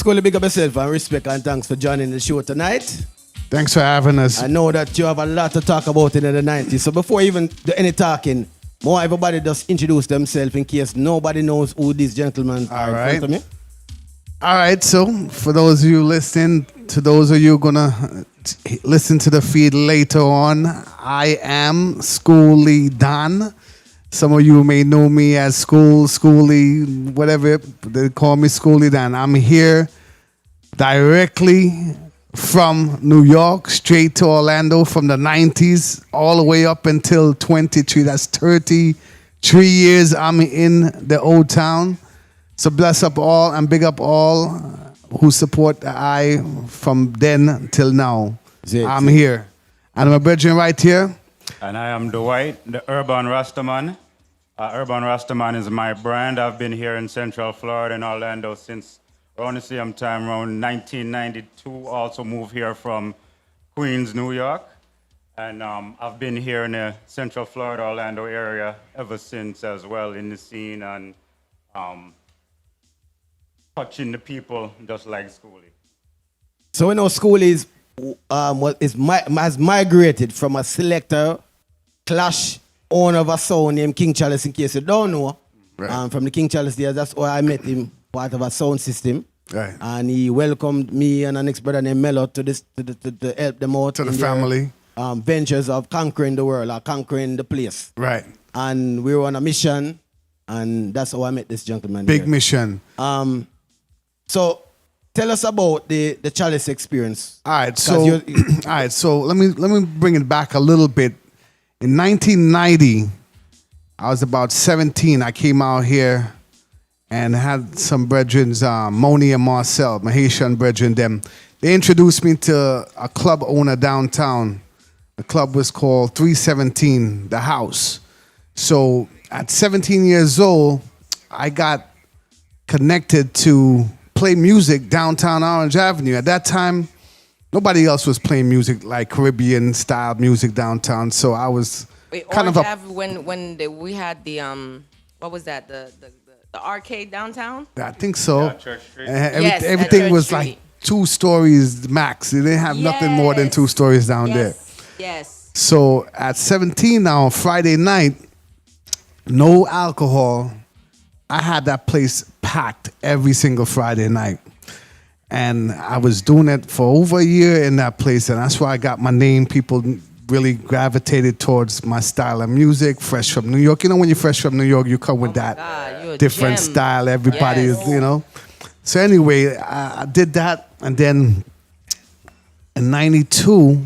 Skoolie, big up yourself and respect and thanks for joining the show tonight. Thanks for having us. I know that you have a lot to talk about in the 90s. So before even do any talking, more everybody just introduce themselves in case nobody knows who these gentlemen are. All right. In front of me. All right, so for those of you listening, to those of you gonna listen to the feed later on, I am Skooliedon. Some of you may know me as Schoolie, whatever, they call me Skooliedon. I'm here directly from New York, straight to Orlando from the 90s, all the way up until 23. That's 33 years I'm in the old town. So bless up all and big up all who support the I from then till now. I'm here. And my brethren right here. And I am Dwight, the Urbanrastaman. Urbanrastaman is my brand. I've been here in Central Florida and Orlando since around the same time, around 1992. Also moved here from Queens, New York. And I've been here in the Central Florida, Orlando area ever since as well in the scene and touching the people just like Skoolie. So we know Skoolie has migrated from a selector, clash owner of a sound named King Chalice, in case you don't know. Right. From the King Chalice days, that's where I met him, part of a sound system. Right. And he welcomed me and an ex-brother named Mello to help them out. To the family. Ventures of conquering the world or conquering the place. Right. And we were on a mission, and that's how I met this gentleman. Big here. mission. So tell us about the Chalice experience. All right, so let me bring it back a little bit. In 1990, I was about 17. I came out here and had some brethren, Moni and Marcel, my Haitian brethren, them. They introduced me to a club owner downtown. The club was called 317, The House. So at 17 years old, I got connected to play music downtown Orange Avenue. At that time, nobody else was playing music like Caribbean style music downtown. So I was kind of we had the what was that, the arcade downtown? I think so. Yeah, Church Street. Everything Church was Street. like 2 stories max. They didn't have nothing more than 2 stories down there. Yes. So at 17 now, Friday night, no alcohol. I had that place packed every single Friday night. And I was doing it for over a year in that place. And that's why I got my name. People really gravitated towards my style of music, fresh from New York. You know, when you're fresh from New York, you come with that different style. Everybody is, you know. So anyway, I did that. And then in 92,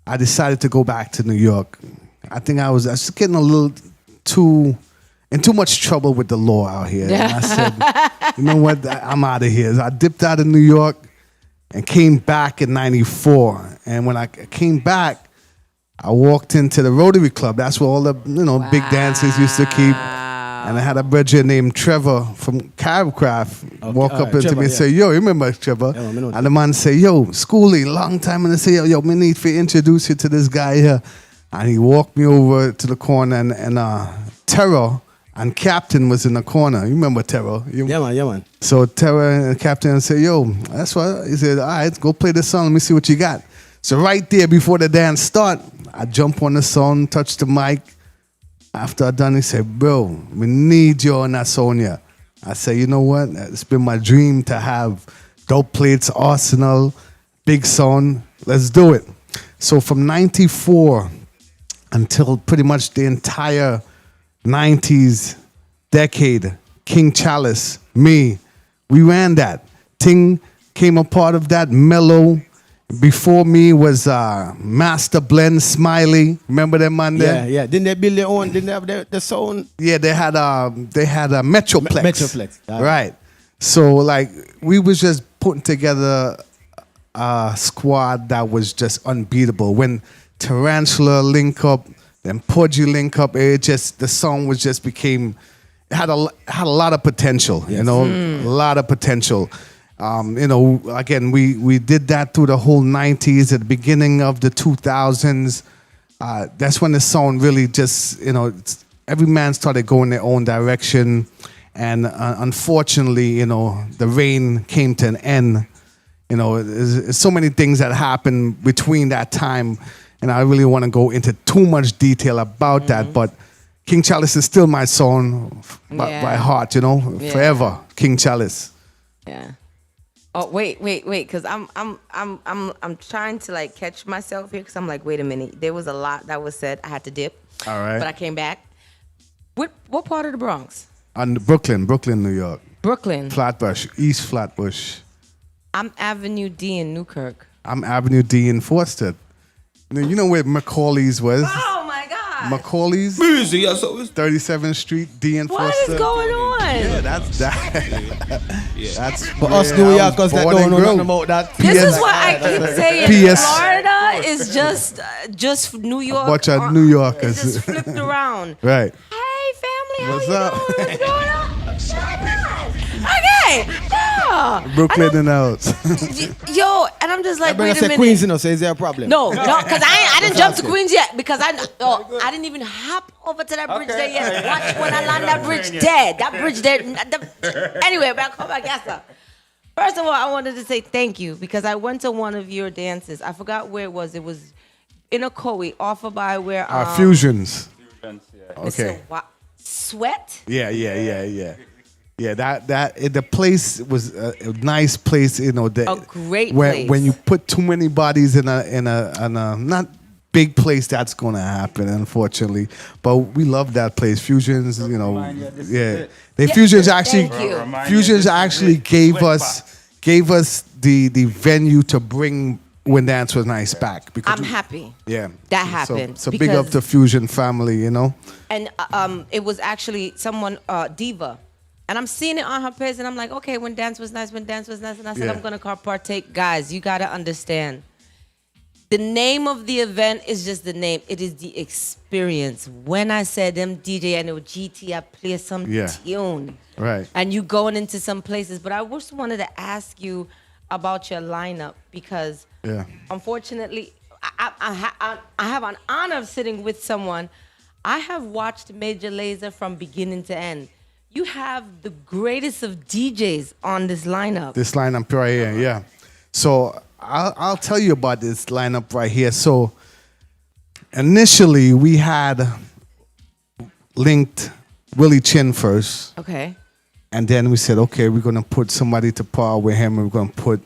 I decided to go back to New York. I think I was just getting a little in too much trouble with the law out here. And I said, you know what, I'm out of here. So I dipped out of New York and came back in 94. And when I came back, I walked into the Rotary Club. That's where all the big dancers used to keep. And I had a brother named Trevor from Caribcraft walk up into me and say, yo, you remember Trevor? Yeah, and the man say, yo, Skoolie, long time. And I say, yo, me need to introduce you to this guy here. And he walked me over to the corner and Terror and Captain was in the corner. You remember Terror? Yeah, man. So Terror and Captain said, yo, that's what. He said, all right, go play the song. Let me see what you got. So right there before the dance start, I jump on the song, touch the mic. After I done, he said, bro, we need you on that song here. I said, you know what? It's been my dream to have Dope Plates, Arsenal, big song. Let's do it. So from 94 until pretty much the entire 90s decade, King Chalice, me, we ran that. Ting came a part of that. Mellow. Before me was Master Blend, Smiley. Remember that man there? Yeah. Didn't they build their own? Didn't they have their sound? Yeah, they had a Metroplex. Metroplex. Right. So like we was just putting together a squad that was just unbeatable. When Tarantula link up, then Pudgy link up, the song was just became, it had a lot of potential, yes. A lot of potential. Again, we did that through the whole 90s, at the beginning of the 2000s. That's when the song really just, every man started going their own direction. And unfortunately, you know, the rain came to an end. You know, there's so many things that happened between that time, and I really want to go into too much detail about that. But King Chalice is still my song by heart, you know, forever. King Chalice. Yeah. Oh wait, because I'm trying to like catch myself here because I'm like, wait a minute, there was a lot that was said. I had to dip. All right. But I came back. What part of the Bronx? Brooklyn, New York. Brooklyn. Flatbush, East Flatbush. I'm Avenue D in Newkirk. I'm Avenue D in Forster. You know where Macaulay's was? Oh my God. Macaulay's? 37th Street, D in Forster. What is going on? Yeah, that's that. That's For us New Yorkers that don't know nothing about that. This is why I keep saying PS. Florida is just New York. A bunch of New Yorkers. It's just flipped around. Right. Hey, family, What's how up? you doing? What's going on? Shut up. Okay. Yeah. Brooklyn in the house. Yo, and I'm just like, I wait a say minute. Queens, you know, so is there a problem? No, because I didn't jump to Queens yet because I didn't even hop over to that bridge there yet. Watch when I land that bridge dead. That bridge there. Anyway, back home, I guess. First of all, I wanted to say thank you because I went to one of your dances. I forgot where it was. It was in Ocoee, off of by where Fusions. it's a Okay. Sweat. Yeah. Yeah, the place was a nice place, you know. A great where, place. When you put too many bodies in a not big place, that's gonna happen, unfortunately. But we love that place. Fusions, you know, yeah. Fusions actually, Thank you. Fusions actually gave us the venue to bring When Dance Was Nice back. Because I'm happy. Yeah, That happened. So big up to Fusion family, you know. And it was actually someone, Diva. And I'm seeing it on her page, and I'm like, okay, When Dance Was Nice. And I said, Yeah. I'm going to partake. Guys, you got to understand. The name of the event is just the name. It is the experience. When I said them DJ and GT, I play some tune. Right. And you going into some places. But I just wanted to ask you about your lineup because unfortunately, I have an honor of sitting with someone. I have watched Major Lazer from beginning to end. You have the greatest of DJs on this lineup. This lineup right here, yeah. So I'll tell you about this lineup right here. So initially we had linked Willie Chin first. Okay. And then we said, okay, we're going to put somebody to par with him. And we're going to put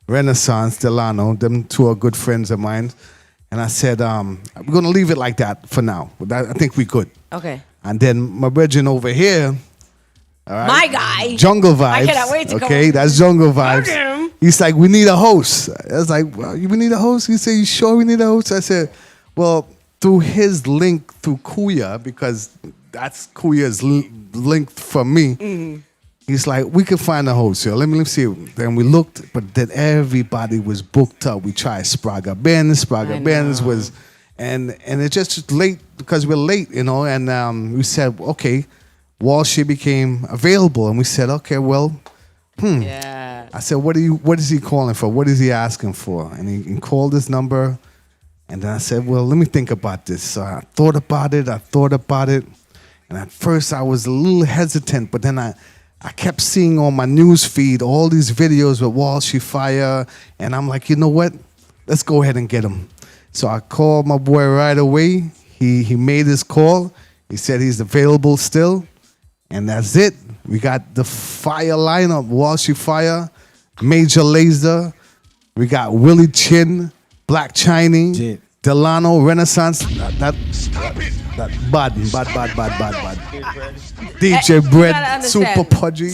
Renaissance, Delano. Them two are good friends of mine. And I said, we're going to leave it like that for now. I think we're good. Okay. And then my brethren over here, all right, My guy. Jungle Vibes. I cannot wait to come Okay, over. that's Jungle Vibes. Okay. He's like, we need a host. I was like, well, we need a host? He said, you sure we need a host? I said, well, through his link through Kuya, because that's Kuya's link for me, he's like, we could find a host here. Let me see. Then we looked, but then everybody was booked up. We tried Spraga Benz. Spraga Benz was, and it's just late because we're late, you know, and we said, okay, Walshy became available, and we said, okay, well, Yeah. I said, what is he calling for? What is he asking for? And he called his number, and then I said, well, let me think about this. So I thought about it, and at first I was a little hesitant, but then I kept seeing on my news feed all these videos with Walshy Fire, and I'm like, you know what? Let's go ahead and get him. So I called my boy right away. He made his call. He said he's available still. And that's it. We got the fire lineup, Walshy Fire, Major Lazer. We got Willie Chin, Black Chinese, Delano, Renaissance. That bad. DJ You Bread, gotta understand. Super Pudgy,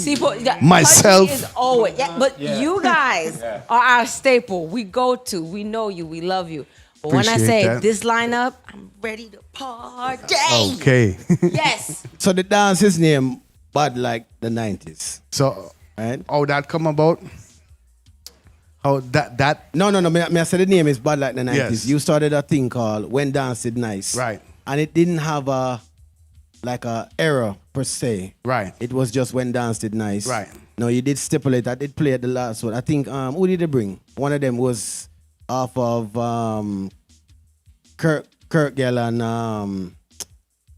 myself. Pudgy is always, but you guys are our staple. We go to, we know you, we love you. But when I Appreciate say that. this lineup, I'm ready to party. Okay. Yes. So the dance is named Bad Like the 90s. So, Right? how that come about? How that No. Me I said the name is Bad Like the 90s. Yes. You started a thing called When Dance Is Nice. Right. And it didn't have a error per se. Right. It was just When Dance Did Nice. Right. No, you did stipulate. I did play at the last one. I think who did they bring? One of them was off of Kirk Gell and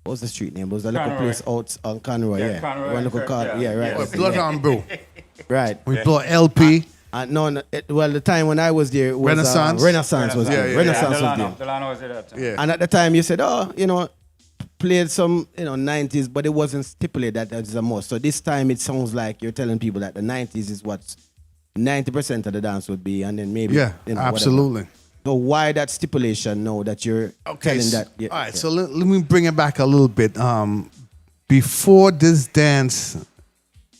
what was the street name? It was a little Conroy. place out on Conroy, Yeah, yeah. Conroy, One little yeah. right. Well, Blood on Brew. Right. We blow LP. No, well, the time when I was there, it was Renaissance? Renaissance was there. yeah, Renaissance was Delano, there. Delano was there that time. Yeah. And at the time, you said, played some, 90s, but it wasn't stipulated that was a must. So this time, it sounds like you're telling people that the 90s is what 90% of the dance would be, and then maybe Yeah, whatever. absolutely. So why that stipulation now that you're telling that? Yeah, all right, so let me bring it back a little bit. Before this dance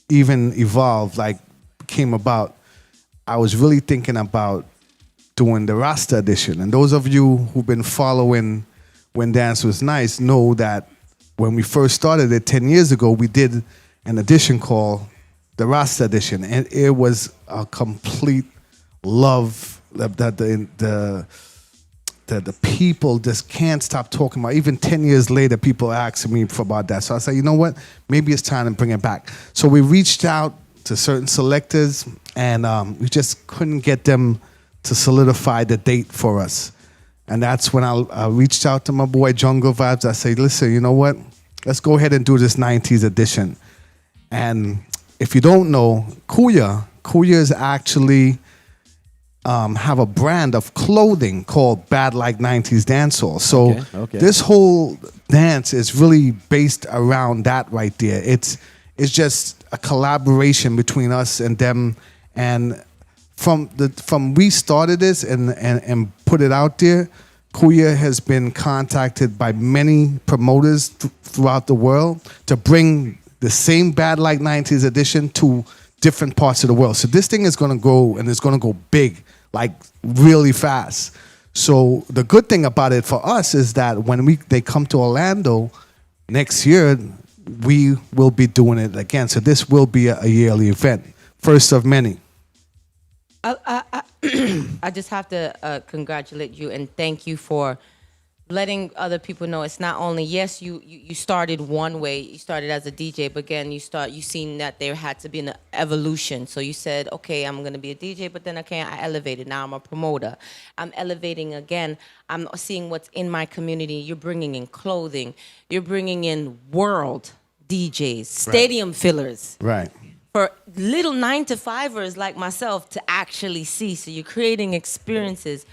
even evolved, like came about, I was really thinking about doing the Rasta edition. And those of you who've been following When Dance Was Nice know that when we first started it 10 years ago, we did an edition called the Rasta edition. And it was a complete love that the people just can't stop talking about. Even 10 years later, people ask me about that. So I said, you know what? Maybe it's time to bring it back. So we reached out to certain selectors, and we just couldn't get them to solidify the date for us. And that's when I reached out to my boy Jungle Vibes. I said, listen, you know what? Let's go ahead and do this 90s edition. And if you don't know, Kuya is actually have a brand of clothing called Bad Like 90s Dancehall. So Okay. this whole dance is really based around that right there. It's just a collaboration between us and them. And from we started this and put it out there, Kuya has been contacted by many promoters throughout the world to bring the same Bad Like 90s edition to different parts of the world. So this thing is going to go, and it's going to go big, like really fast. So the good thing about it for us is that when they come to Orlando next year, we will be doing it again. So this will be a yearly event, first of many. I just have to congratulate you and thank you for letting other people know it's not only, yes, you started one way, you started as a DJ, but again, you seen that there had to be an evolution. So you said, okay, I'm going to be a DJ, but then okay, I elevated. Now I'm a promoter. I'm elevating again. I'm seeing what's in my community. You're bringing in clothing. You're bringing in world DJs, stadium fillers. Right. For little 9-to-5ers like myself to actually see. So you're creating experiences.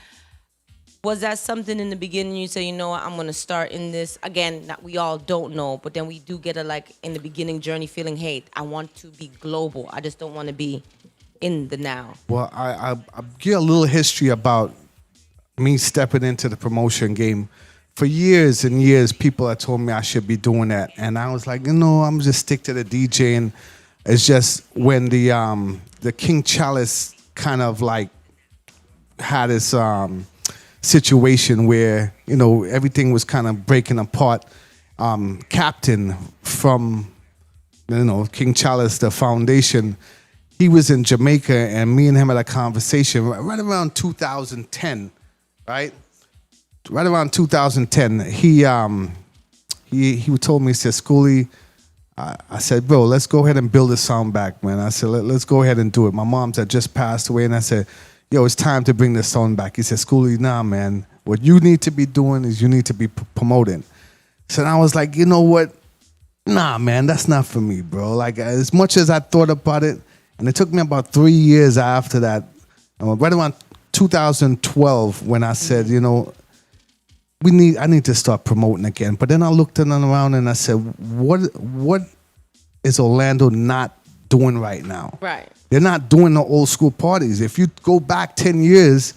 Was that something in the beginning you say, you know what, I'm going to start in this? Again, we all don't know, but then we do get in the beginning journey feeling, hey, I want to be global. I just don't want to be in the now. Well, I'll give a little history about me stepping into the promotion game. For years and years, people had told me I should be doing that. And I was like, I'm just stick to the DJing. It's just when the King Chalice kind of like had this situation where, everything was kind of breaking apart. Captain from, King Chalice, the foundation, he was in Jamaica, and me and him had a conversation right around 2010, right? Right around 2010, he told me, he said, Skoolie, I said, bro, let's go ahead and build this sound back, man. I said, let's go ahead and do it. My mom's had just passed away, and I said, yo, it's time to bring this sound back. He said, Skoolie, nah, man. What you need to be doing is you need to be promoting. So I was like, you know what? Nah, man, that's not for me, bro. Like, as much as I thought about it, and it took me about 3 years after that, right around 2012, when I said, I need to start promoting again. But then I looked around and I said, what is Orlando not doing right now? Right. They're not doing the old school parties. If you go back 10 years,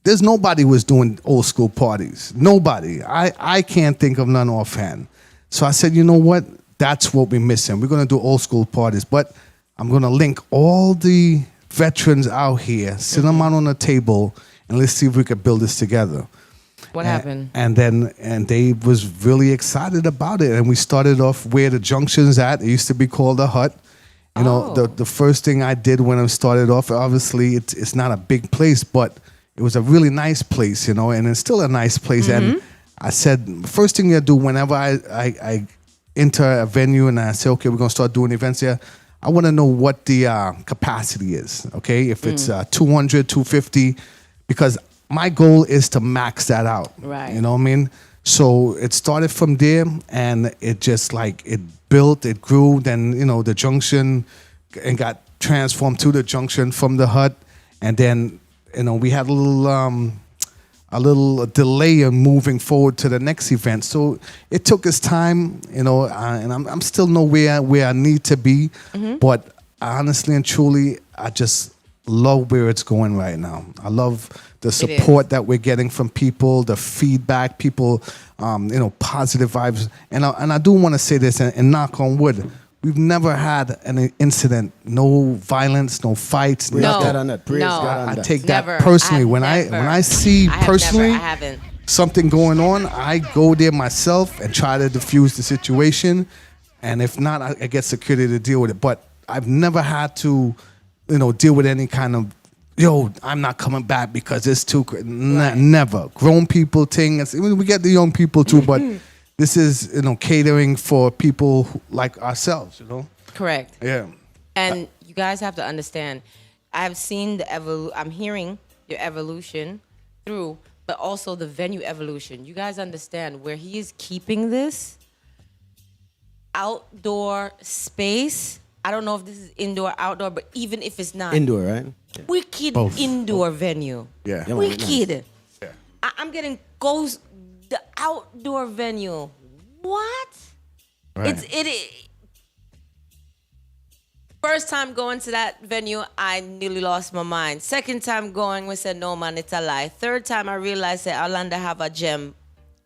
there's nobody was doing old school parties. Nobody. I can't think of none offhand. So I said, you know what? That's what we're missing. We're going to do old school parties. But I'm going to link all the veterans out here, sit them out on a table, and let's see if we can build this together. What happened? And they was really excited about it. And we started off where the junction's at. It used to be called the Hut. The first thing I did when I started off, obviously it's not a big place, but it was a really nice place, and it's still a nice place. And I said, first thing I do whenever I enter a venue and I say, okay, we're going to start doing events here, I want to know what the capacity is, okay? If it's 200, 250, because my goal is to max that out. Right. You know what I mean? So it started from there, and it just like it built, it grew. Then the junction, and got transformed to the junction from the hut, and then we had a little delay in moving forward to the next event. So it took its time, and I'm still nowhere where I need to be, but honestly and truly, I just love where it's going right now. I love the support that we're getting from people, the feedback, people, positive vibes. And I do want to say this and knock on wood. We've never had an incident, no violence, no fights, nothing. I take that personally. When I see personally something going on, I go there myself and try to diffuse the situation. And if not, I get security to deal with it. But I've never had to, deal with any kind of, I'm not coming back because it's too. Never. Grown people thing. We get the young people too, but this is catering for people like ourselves. Correct. Yeah. And you guys have to understand. I've seen I'm hearing your evolution through, but also the venue evolution. You guys understand where he is keeping this outdoor space. I don't know if this is indoor, outdoor, but even if it's not. Indoor, right? Yeah. Wicked indoor venue. Yeah. Wicked. Yeah. I'm getting the outdoor venue. What? Right. First time going to that venue, I nearly lost my mind. Second time going, we said, no, man, it's a lie. Third time, I realized that Orlando have a gem.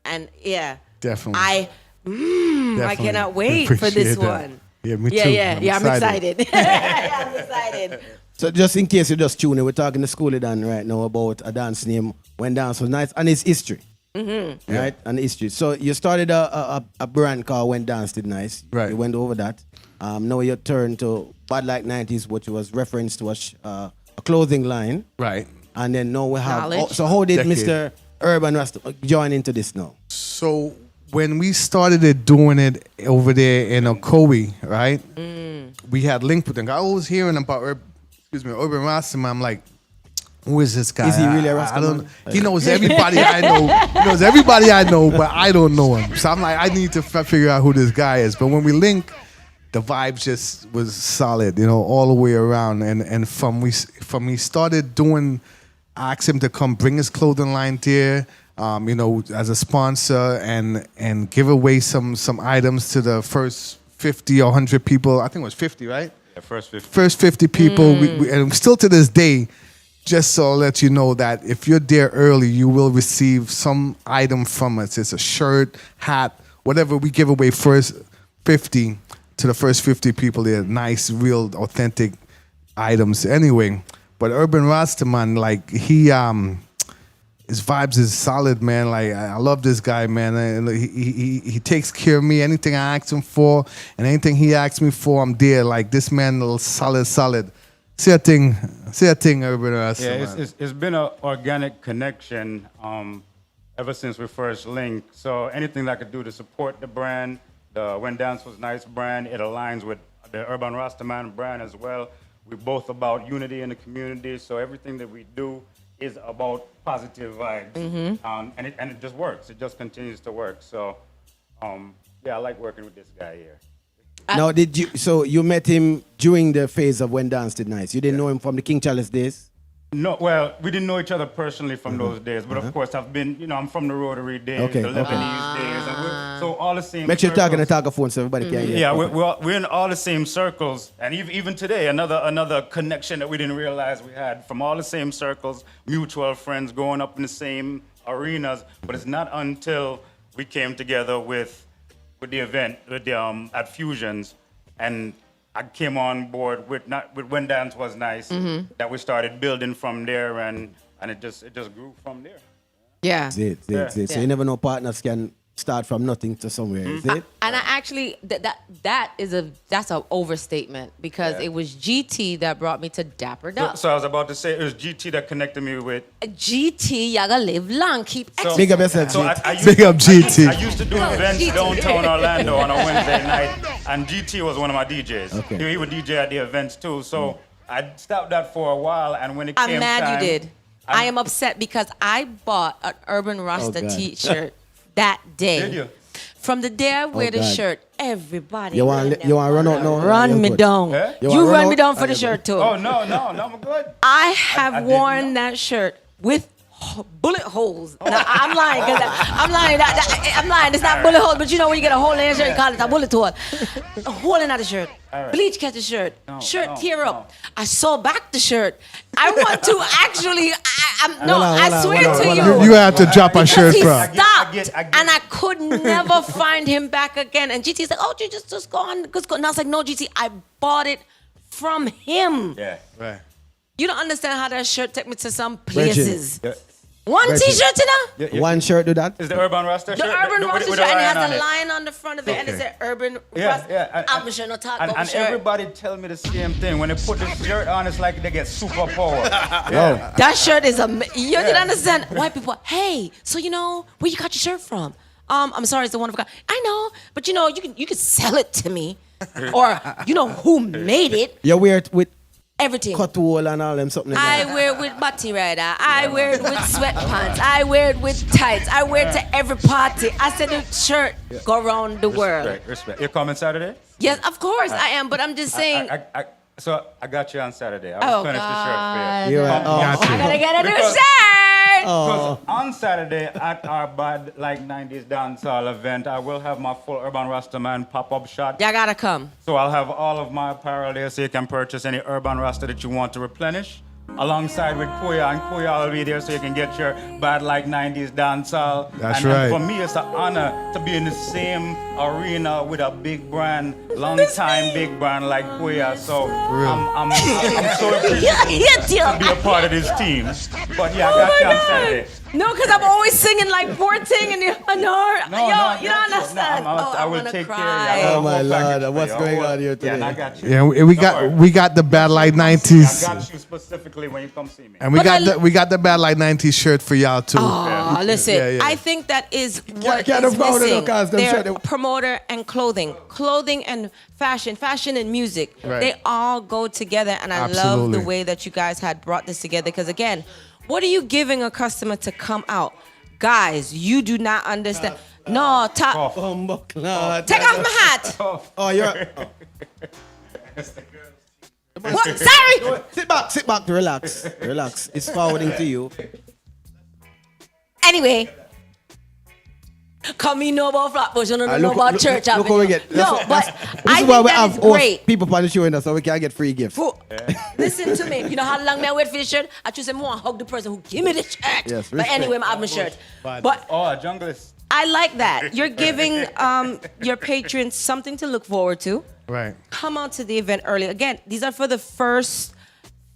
And yeah. Definitely. I cannot wait for this one. Yeah, me too. Yeah, I'm excited. I'm excited. So just in case you just tune in, we're talking to Skooliedon right now about a dance name When Dance Was Nice and its history. Right? And the history. So you started a brand called When Dance Did Nice. Right. You went over that. Now you turned to Bad Like 90s, which was reference to a clothing line. Right. And then now we have... Knowledge. so how did Decade. Mr. Urbanrastaman join into this now? So when we started doing it over there in Ocoee, right? We had linked with them. I was hearing about Urbanrastaman. I'm like, who is this guy? Is he really a I don't. Rastaman? He knows everybody I know. He knows everybody I know, but I don't know him. So I'm like, I need to figure out who this guy is. But when we linked, the vibe just was solid, all the way around. And from he started doing, I asked him to come bring his clothing line there, as a sponsor and give away some items to the first 50 or 100 people. I think it was 50, right? Yeah, first 50. First 50 people. And still to this day, just so I'll let you know that if you're there early, you will receive some item from us. It's a shirt, hat, whatever we give away first 50 to the first 50 people. They're nice, real, authentic items. Anyway, but Urbanrastaman, like his vibes is solid, man. Like I love this guy, man. And he takes care of me. Anything I ask him for, and anything he asks me for, I'm there. Like this man, solid. Say a thing, Urbanrastaman. Yeah, it's been an organic connection ever since we first linked. So anything that I could do to support the brand, the When Dance Was Nice brand, it aligns with the Urbanrastaman brand as well. We're both about unity in the community, so everything that we do is about positive vibes, and it just works. It just continues to work. So, I like working with this guy here. Now, so you met him during the phase of When Dance Did Nice? You didn't know him from the King Chalice days? No, well, we didn't know each other personally from those days, but of course, I've been, I'm from the Rotary days, Okay, the okay. Lebanese days, and so all the same. Make sure you're talking to circles. talkaphone so everybody can hear. Yeah, Okay. we're in all the same circles, and even today, another connection that we didn't realize we had from all the same circles, mutual friends, growing up in the same arenas. But it's not until we came together with the event at Fusions, and I came on board with When Dance Was Nice, that we started building from there, and it just grew from there. Yeah. That's it. So you never know partners can start from nothing to somewhere, is it? And I actually that's an overstatement because it was GT that brought me to Dapper Duck. So I was about to say it was GT that connected me with. GT, y'all gotta live long, keep So, Big up yourself, so GT. I used, Big up GT. I used to do events downtown Orlando on a Wednesday night, and GT was one of my DJs. Okay. He would DJ at the events too. So I stopped that for a while, and when it came I'm mad time, you did. I am upset because I bought an Urban Rasta God. t-shirt that day. Did you? From the day I wear the God. shirt, everybody. You want run out now? Run You're me good. down. Eh? You You want run run me out? down for Oh, the you're shirt too. Oh, no, I'm good. I have didn't worn know. that shirt with bullet holes. Now, I'm lying because I'm lying. I'm lying. It's not bullet holes, but you know when you get a hole in your shirt, you call it a bullet hole. A hole in the shirt. right. Bleach catch the shirt. Shirt no, tear no. up. I sew back the shirt. I want to actually. I swear hold on, to hold you. on. You had to drop a Because shirt he from. stopped, I get- and I could never find him back again. And GT's like, "Oh, you just go on, just go." And I was like, "No, GT, I bought it from him. Yeah. Right. You don't understand how that shirt took me to some places. Yeah. One Reggie. T-shirt, you know." Yeah. One shirt do that? Is the Urban Rasta The shirt? Urban with- Rasta with shirt, the and it lion has on a lion on the front of it, and it said Urban Rasta. Yeah. I'm sure no talk And, about and shirt. everybody tell me the same thing. When they put this shirt on, it's like they get superpower. That shirt is you don't understand. White people, hey, so you know where you got your shirt from? I'm sorry, it's the one of a kind. I know, but you know you can sell it to me, or you know who made it. You wear it with Everything. cut wool and all them something like I that. wear it with body rider. I wear it with sweatpants. I wear it with tights. I wear it to every party. I said the shirt go around the world. Respect. You coming Saturday? Yes, of course I am, but I'm just saying. So I got you on Saturday. I will finish the shirt for you. You are- Got you. I gotta get a new Because- shirt. Because on Saturday at our Bad Like 90s dancehall event, I will have my full Urban Rastaman pop-up shop. Y'all gotta come. So I'll have all of my apparel there so you can purchase any Urban Rasta that you want to replenish. Alongside with Kuya, and Kuya will be there so you can get your Bad Like 90s dancehall. That's and right. for me, it's an honor to be in the same arena with a big brand, long-time big brand like Kuya. So I'm so appreciative to be a part of this team. But yeah, I got you on Saturday. No, because I'm always singing like poor thing and you know, you don't I understand. will I'm gonna take cry. care of you. Oh, my I'll package Lord, for what's you. going on here Yeah, and I today? got you. Yeah, Don't we got the Bad Light worry. 90s, I got you specifically when you come see me. and we But got the Bad Light 90s shirt for y'all too. Oh, listen, Yeah, yeah. I think that is what can't is afford it, missing. because them They're shirt- a promoter and clothing and fashion and music. Right. They all go together, and I love Absolutely. the way that you guys had brought this together. Because again, what are you giving a customer to come out? Guys, you do not understand. No, take off my hat. Oh, you're. What? Sorry. Sit back, relax. Relax. It's forwarding to you. Anyway. Come in know about Flatbush, you don't know Look about church. look what we get. No, but This I is why think we that have is host great. people on the show in us so we can get free gifts. Listen to me. You know how long may I wait for the shirt? I just say more hug the person who give me the shirt. Yes, but respect. anyway, I have my shirt. But Oh, junglist. I like that. You're giving your patrons something to look forward to. Right. Come out to the event early. Again, these are for the first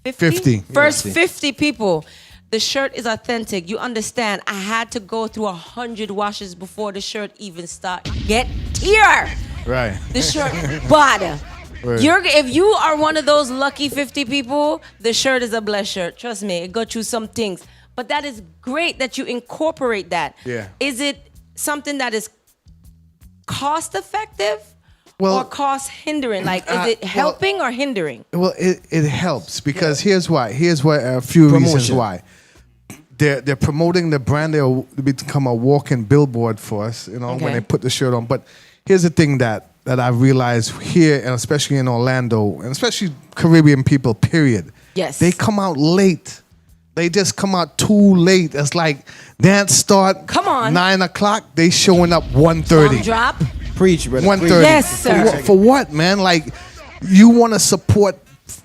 50. First 50 people. The shirt is authentic. You understand, I had to go through 100 washes before the shirt even start. Get here. Right. The shirt bother. Right. If you are one of those lucky 50 people, the shirt is a blessed shirt. Trust me, it got you some things. But that is great that you incorporate that. Yeah. Is it something that is cost effective Well, or cost hindering? Like, is it helping or hindering? Well, it helps because here's why. Here's what a few reasons Promotion. why. They're promoting the brand. They'll become a walking billboard for us, you know, Okay. when they put the shirt on. But here's the thing that I realize here, and especially in Orlando, and especially Caribbean people, period. Yes. They come out late. They just come out too late. It's like dance start. Come on. 9 o'clock. They showing up 1:30. Bomb drop. Preach, brother. 1:30. Yes, sir. For what, man? Like, you want to support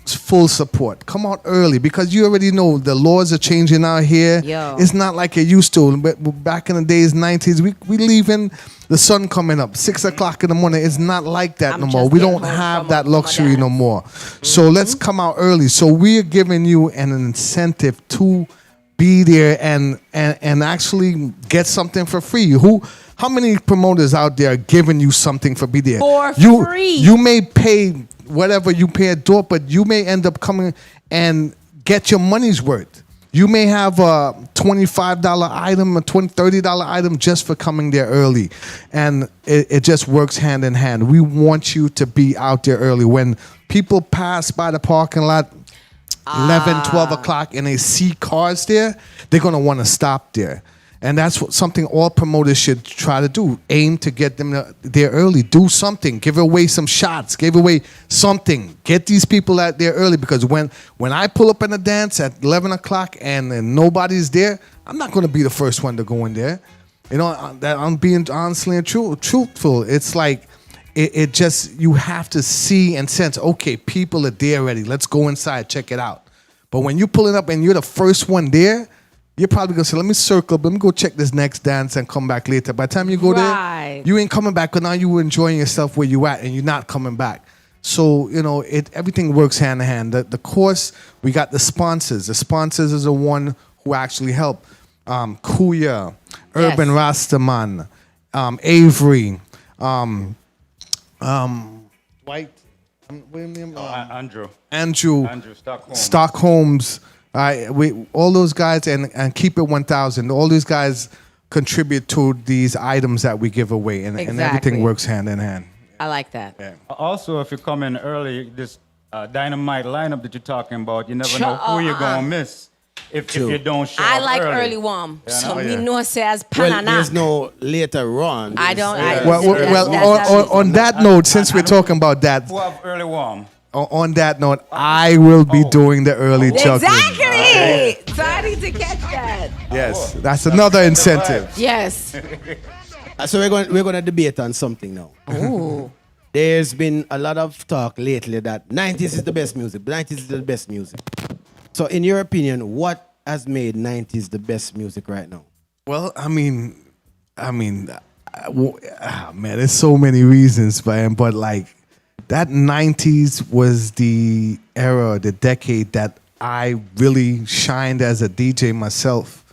full support. Come out early because you already know the laws are changing out here. Yo. It's not like it used to. But back in the days, 90s, we leaving the sun coming up 6 o'clock in the morning. It's not like that I'm no more. just We getting don't home have from that my luxury dad. no more. So let's come out early. So we're giving you an incentive to be there and actually get something for free. How many promoters out there are giving you something for be there? For you, free. You may pay whatever you pay at door, but you may end up coming and get your money's worth. You may have a $25 item, a $30 item just for coming there early. And it just works hand in hand. We want you to be out there early. When people pass by the parking lot 11, 12 o'clock and they see cars there, they're going to want to stop there. And that's something all promoters should try to do. Aim to get them there early. Do something. Give away some shots. Give away something. Get these people out there early, because when I pull up in a dance at 11 o'clock and nobody's there, I'm not going to be the first one to go in there. You know, that I'm being honestly and truthful. It's like, it just, you have to see and sense, okay, people are there already. Let's go inside, check it out. But when you pull it up and you're the first one there, you're probably going to say, let me circle, let me go check this next dance and come back later. By the time you go there, you ain't coming back, because now you were enjoying yourself where you at and you're not coming back. So, you know, everything works hand in hand. The course, we got the sponsors. The sponsors is the one who actually help. Kuya, Urbanrastaman, Avery, White, Andrew Stockholm's. All those guys, and Keep It 1000. All these guys contribute to these items that we give away, and everything works hand in hand. I like that. Yeah. Also, if you come in early, this dynamite lineup that you're talking about, you never know who you're gonna miss if you don't show up I like early. early warm. Yeah, So no, me yeah. know says Well, panana. there's no later on. I don't. On that note, since we're talking about that, Who have early warm? on that note, I will be doing the early juggling. Exactly. So I need to catch that. Yes, that's another incentive. Yes. So we're going to debate on something now. Ooh. There's been a lot of talk lately that 90s is the best music. 90s is the best music. So in your opinion, what has made 90s the best music right now? Well, I mean, man, there's so many reasons, man, but like, that 90s was the era, the decade that I really shined as a DJ myself.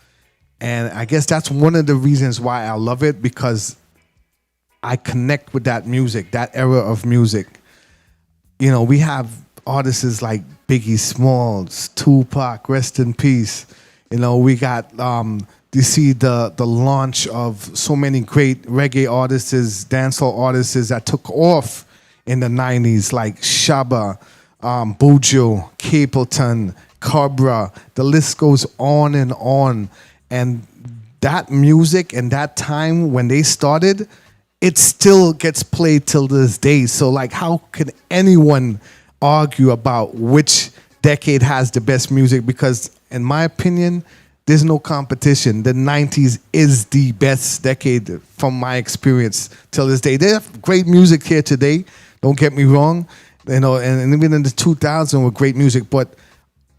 And I guess that's one of the reasons why I love it, because I connect with that music, that era of music. You know, we have artists like Biggie Smalls, Tupac, rest in peace. You know, we got, you see the launch of so many great reggae artists, dancehall artists that took off in the 90s, like Shabba, Buju, Capleton, Cobra. The list goes on. And that music and that time when they started, it still gets played till this day. So like, how can anyone argue about which decade has the best music? Because in my opinion, there's no competition. The 90s is the best decade from my experience till this day. They have great music here today. Don't get me wrong, you know, and even in the 2000s with great music. But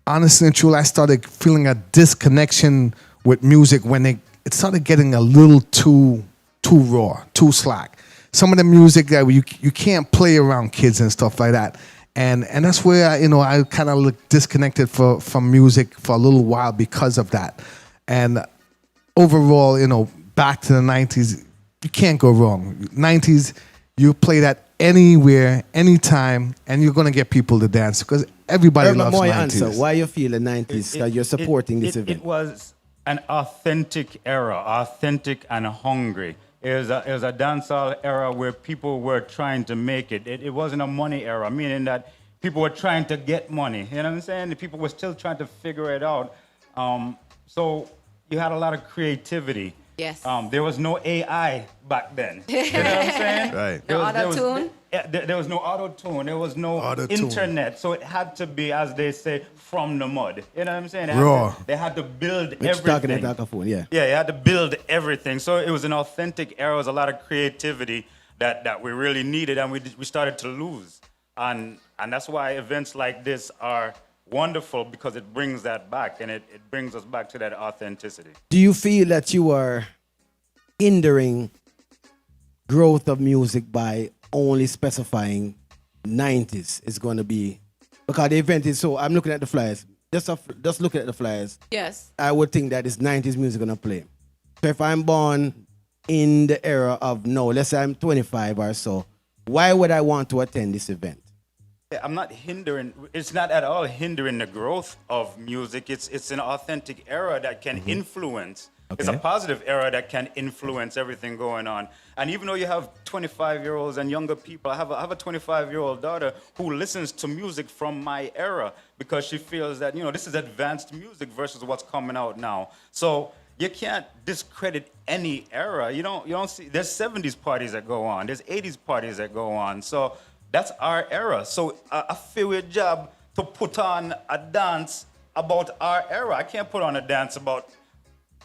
honestly and truly, I started feeling a disconnection with music when it started getting a little too raw, too slack. Some of the music that you can't play around kids and stuff like that. And that's where I kind of disconnected from music for a little while because of that. And overall, back to the 90s, you can't go wrong. 90s, you play that anywhere, anytime, and you're going to get people to dance because everybody loves 90s. Answer, why you feel the 90s that you're supporting this event? It was an authentic era, authentic and hungry. It was a dancehall era where people were trying to make it. It wasn't a money era, meaning that people were trying to get money. You know what I'm saying? The people were still trying to figure it out. So you had a lot of creativity. Yes. There was no AI back then. You know what I'm saying? Right. No auto-tune? There was no auto-tune. There was no Auto-tune. internet. So it had to be, as they say, from the mud. You know what I'm saying? Raw. They had to build We're everything. talking at microphone, yeah. Yeah, you had to build everything. So it was an authentic era. It was a lot of creativity that we really needed, and we started to lose. And that's why events like this are wonderful, because it brings that back, and it brings us back to that authenticity. Do you feel that you are hindering growth of music by only specifying 90s is going to be, because the event is so, I'm looking at the flyers, just looking at the flyers, Yes. I would think that it's 90s music going to play. So if I'm born in the era of, no, let's say I'm 25 or so, why would I want to attend this event? I'm not hindering, it's not at all hindering the growth of music. It's an authentic era that can influence. Okay. It's a positive era that can influence everything going on. And even though you have 25-year-olds and younger people, I have a 25-year-old daughter who listens to music from my era because she feels that, this is advanced music versus what's coming out now. So you can't discredit any era. You don't see, there's 70s parties that go on, there's 80s parties that go on. So that's our era. So I feel a job to put on a dance about our era. I can't put on a dance about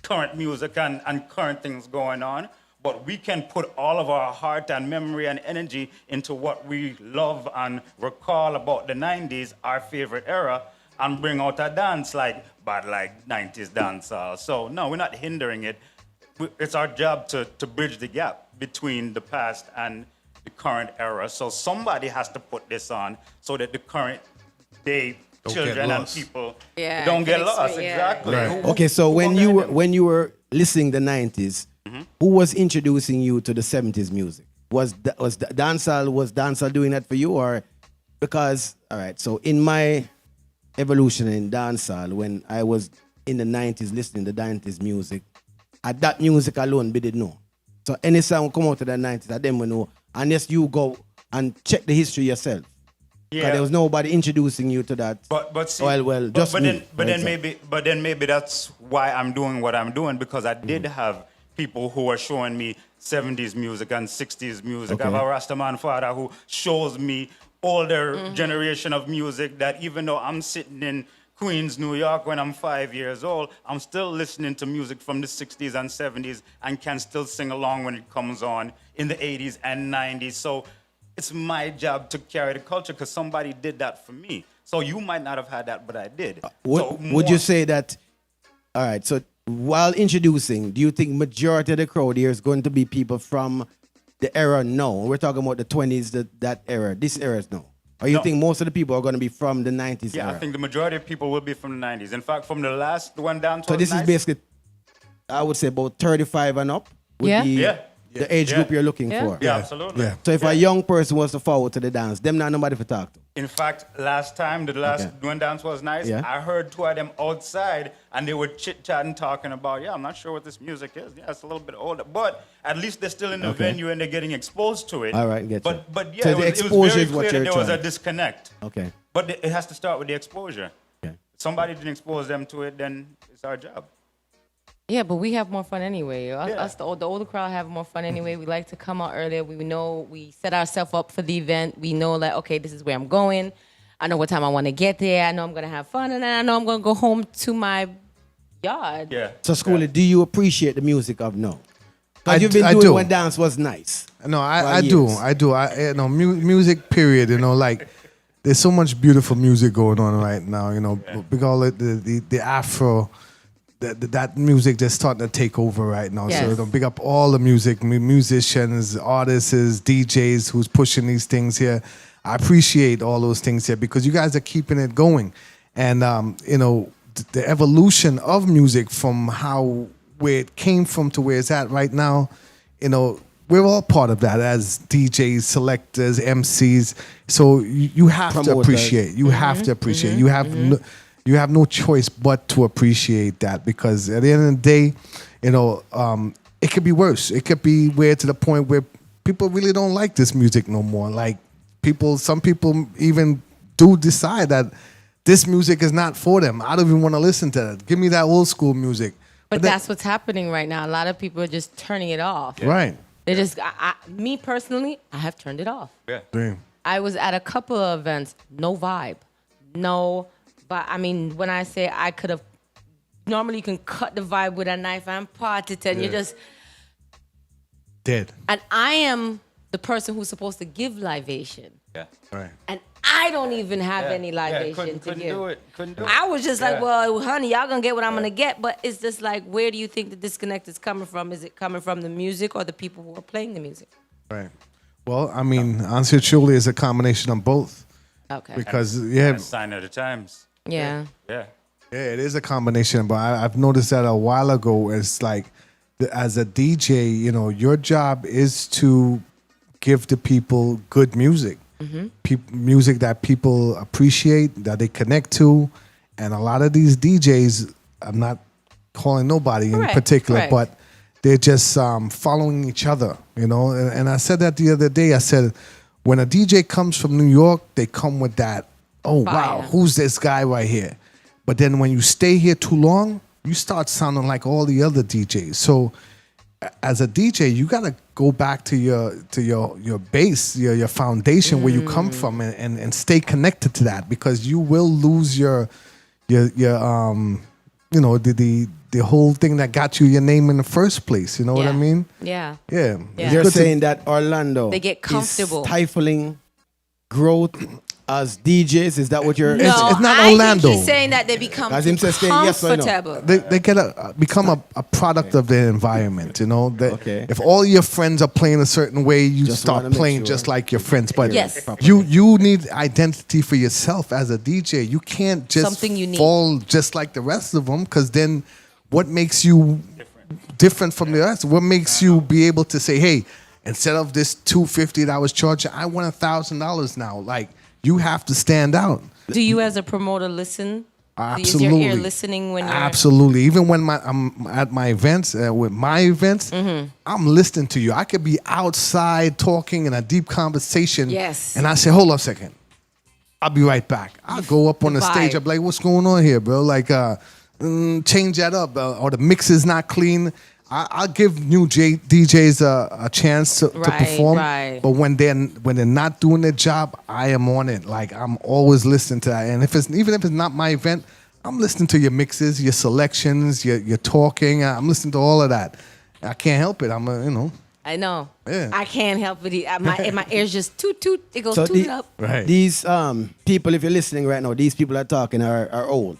current music and current things going on, but we can put all of our heart and memory and energy into what we love and recall about the 90s, our favorite era, and bring out a dance like 90s dance. So no, we're not hindering it. It's our job to bridge the gap between the past and the current era. So somebody has to put this on so that the current day Don't get children and lost. people Yeah, don't get can lost. explain, yeah. Exactly. Right. Okay, so Who when you were listening the 90s, who was introducing you to the 70s music? Was dancehall doing that for you, or because all right? So in my evolution in dancehall, when I was in the 90s listening to 90s music, that music alone, we didn't know. So any song come out of the 90s, I didn't know unless you go and check the history yourself. Yeah. There was nobody introducing you to that. But see, well, just but me, then for example. maybe that's why I'm doing what I'm doing, because I did have people who are showing me 70s music and 60s music. I have a Rastaman father who shows me older generation of music that even though I'm sitting in Queens, New York when I'm 5 years old, I'm still listening to music from the 60s and 70s and can still sing along when it comes on in the 80s and 90s. So it's my job to carry the culture because somebody did that for me. So you might not have had that, but I did. Would you say that, all right, so while introducing, do you think majority of the crowd here is going to be people from the era now? We're talking about the 20s, that era, this era is now. Or you No. think most of the people are going to be from the 90s Yeah, era? I think the majority of people will be from the 90s. In fact, from the last one down to So this is basically, I would say about 35 and up would Yeah. be Yeah. the age Yeah. group you're looking Yeah. for. Yeah, absolutely. Yeah. So if a young person was to forward to the dance, them not nobody to talk to. In fact, the last one dance was nice. Yeah. I heard two of them outside and they were chit-chatting, talking about, I'm not sure what this music is. Yeah, it's a little bit older. But at least they're still in the venue and they're getting exposed to it. All right, get you. But yeah, So it the was exposure very is what clear that you're there was a trying. disconnect. Okay. But it has to start with the exposure. Okay. If somebody didn't expose them to it, then it's our job. Yeah, but we have more fun anyway. Us, Yeah. us the older crowd have more fun anyway. We like to come out earlier. We know we set ourselves up for the event. We know like, okay, this is where I'm going. I know what time I want to get there. I know I'm gonna have fun, and then I know I'm gonna go home to my yard. Yeah. So, Skoolie, do you appreciate the music of now? I Because you've been d- I doing do. when dance was nice. No, For I do. years. I do. Music, period. Like, there's so much beautiful music going on right now. Because the Afro, that music just starting to take over right now. Yes. So, big up all the musicians, artists, DJs who's pushing these things here. I appreciate all those things here because you guys are keeping it going. And, the evolution of music from where it came from to where it's at right now, we're all part of that as DJs, selectors, MCs. So you have to Promoters. appreciate. You have to appreciate. You have no choice but to appreciate that because at the end of the day, it could be worse. It could be to the point where people really don't like this music no more. Like some people even do decide that this music is not for them. I don't even want to listen to that. Give me that old school music. But that- that's what's happening right now. A lot of people are just turning it off. Right. They just, me personally, I have turned it off. Yeah. Damn. I was at a couple of events, no vibe, no. But I mean, when I say I could have, normally you can cut the vibe with a knife and part it, and you just. Dead. And I am the person who's supposed to give libation, Yeah. Right. and I don't even have Yeah. any libation to couldn't give. do it. Couldn't do it. I was just like, Yeah. well, honey, y'all gonna get what I'm gonna get. But it's just like, where do you think the disconnect is coming from? Is it coming from the music or the people who are playing the music? Right. Well, I mean, answer truly is a combination of both. Okay. Because A sign of the times. Yeah. Yeah. it is a combination. But I've noticed that a while ago. It's like, as a DJ, your job is to give the people good music, music that people appreciate, that they connect to, and a lot of these DJs, I'm not calling nobody Correct, in particular, correct. but they're just following each other, And I said that the other day. I said, when a DJ comes from New York, they come with that, oh, wow, Fire. who's this guy right here? But then when you stay here too long, you start sounding like all the other DJs. So as a DJ, you gotta go back to your base, your foundation, where you come from, and stay connected to that, because you will lose your the whole thing that got you your name in the first place. You know what I mean? Yeah. Yeah. Yeah. You're saying that Orlando They get comfortable. is stifling growth as DJs? Is that what you're... No, It's not I Orlando. think he's saying that they become As him says, say yes or no. comfortable. They get become a product of their environment, you know. Okay. If all your friends are playing a certain way, you Just start wanna make playing sure. just like your friends. But Yes. you need identity for yourself as a DJ. You can't just Something unique. fall just like the rest of them, because then what makes you different from the rest? What makes you be able to say, hey, instead of this $250 that I was charging, I want $1,000 now? Like, you have to stand out. Do you as a promoter listen? Absolutely. Is your ear listening when you're... Absolutely. Even when I'm at my events, with my events, I'm listening to you. I could be outside talking in a deep conversation. Yes. And I say, hold on a second. I'll be right back. I'll go up on the stage. vibe. I'll be like, what's going on here, bro? Like, change that up. Or the mix is not clean. I'll give new DJs a chance to perform. Right. But when they're not doing their job, I am on it. Like, I'm always listening to that. And even if it's not my event, I'm listening to your mixes, your selections, your talking. I'm listening to all of that. I can't help it. I know. Yeah. I can't help it. My ears just toot. It goes So toot up. Right. These people, if you're listening right now, these people are talking are old.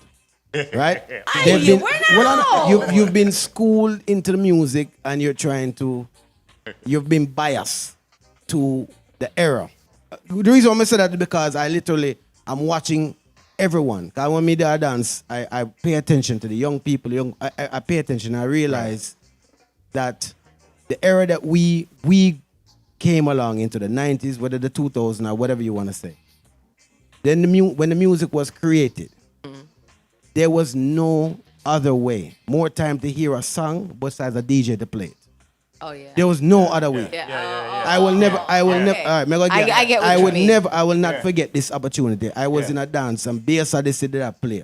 Right? We're not old. You've been schooled into the music, and you've been biased to the era. The reason why I say that is because I'm watching everyone. Because when me there dance, I pay attention to the young people. I pay attention. I realize that the era that we came along into, the 90s, whether the 2000s or whatever you want to say. Then when the music was created, there was no other way. More time to hear a song besides a DJ to play it. Oh, yeah. There was no other way. I will never. All right, I get what you mean. I will not forget this opportunity. I was in a dance, and bass I did I play.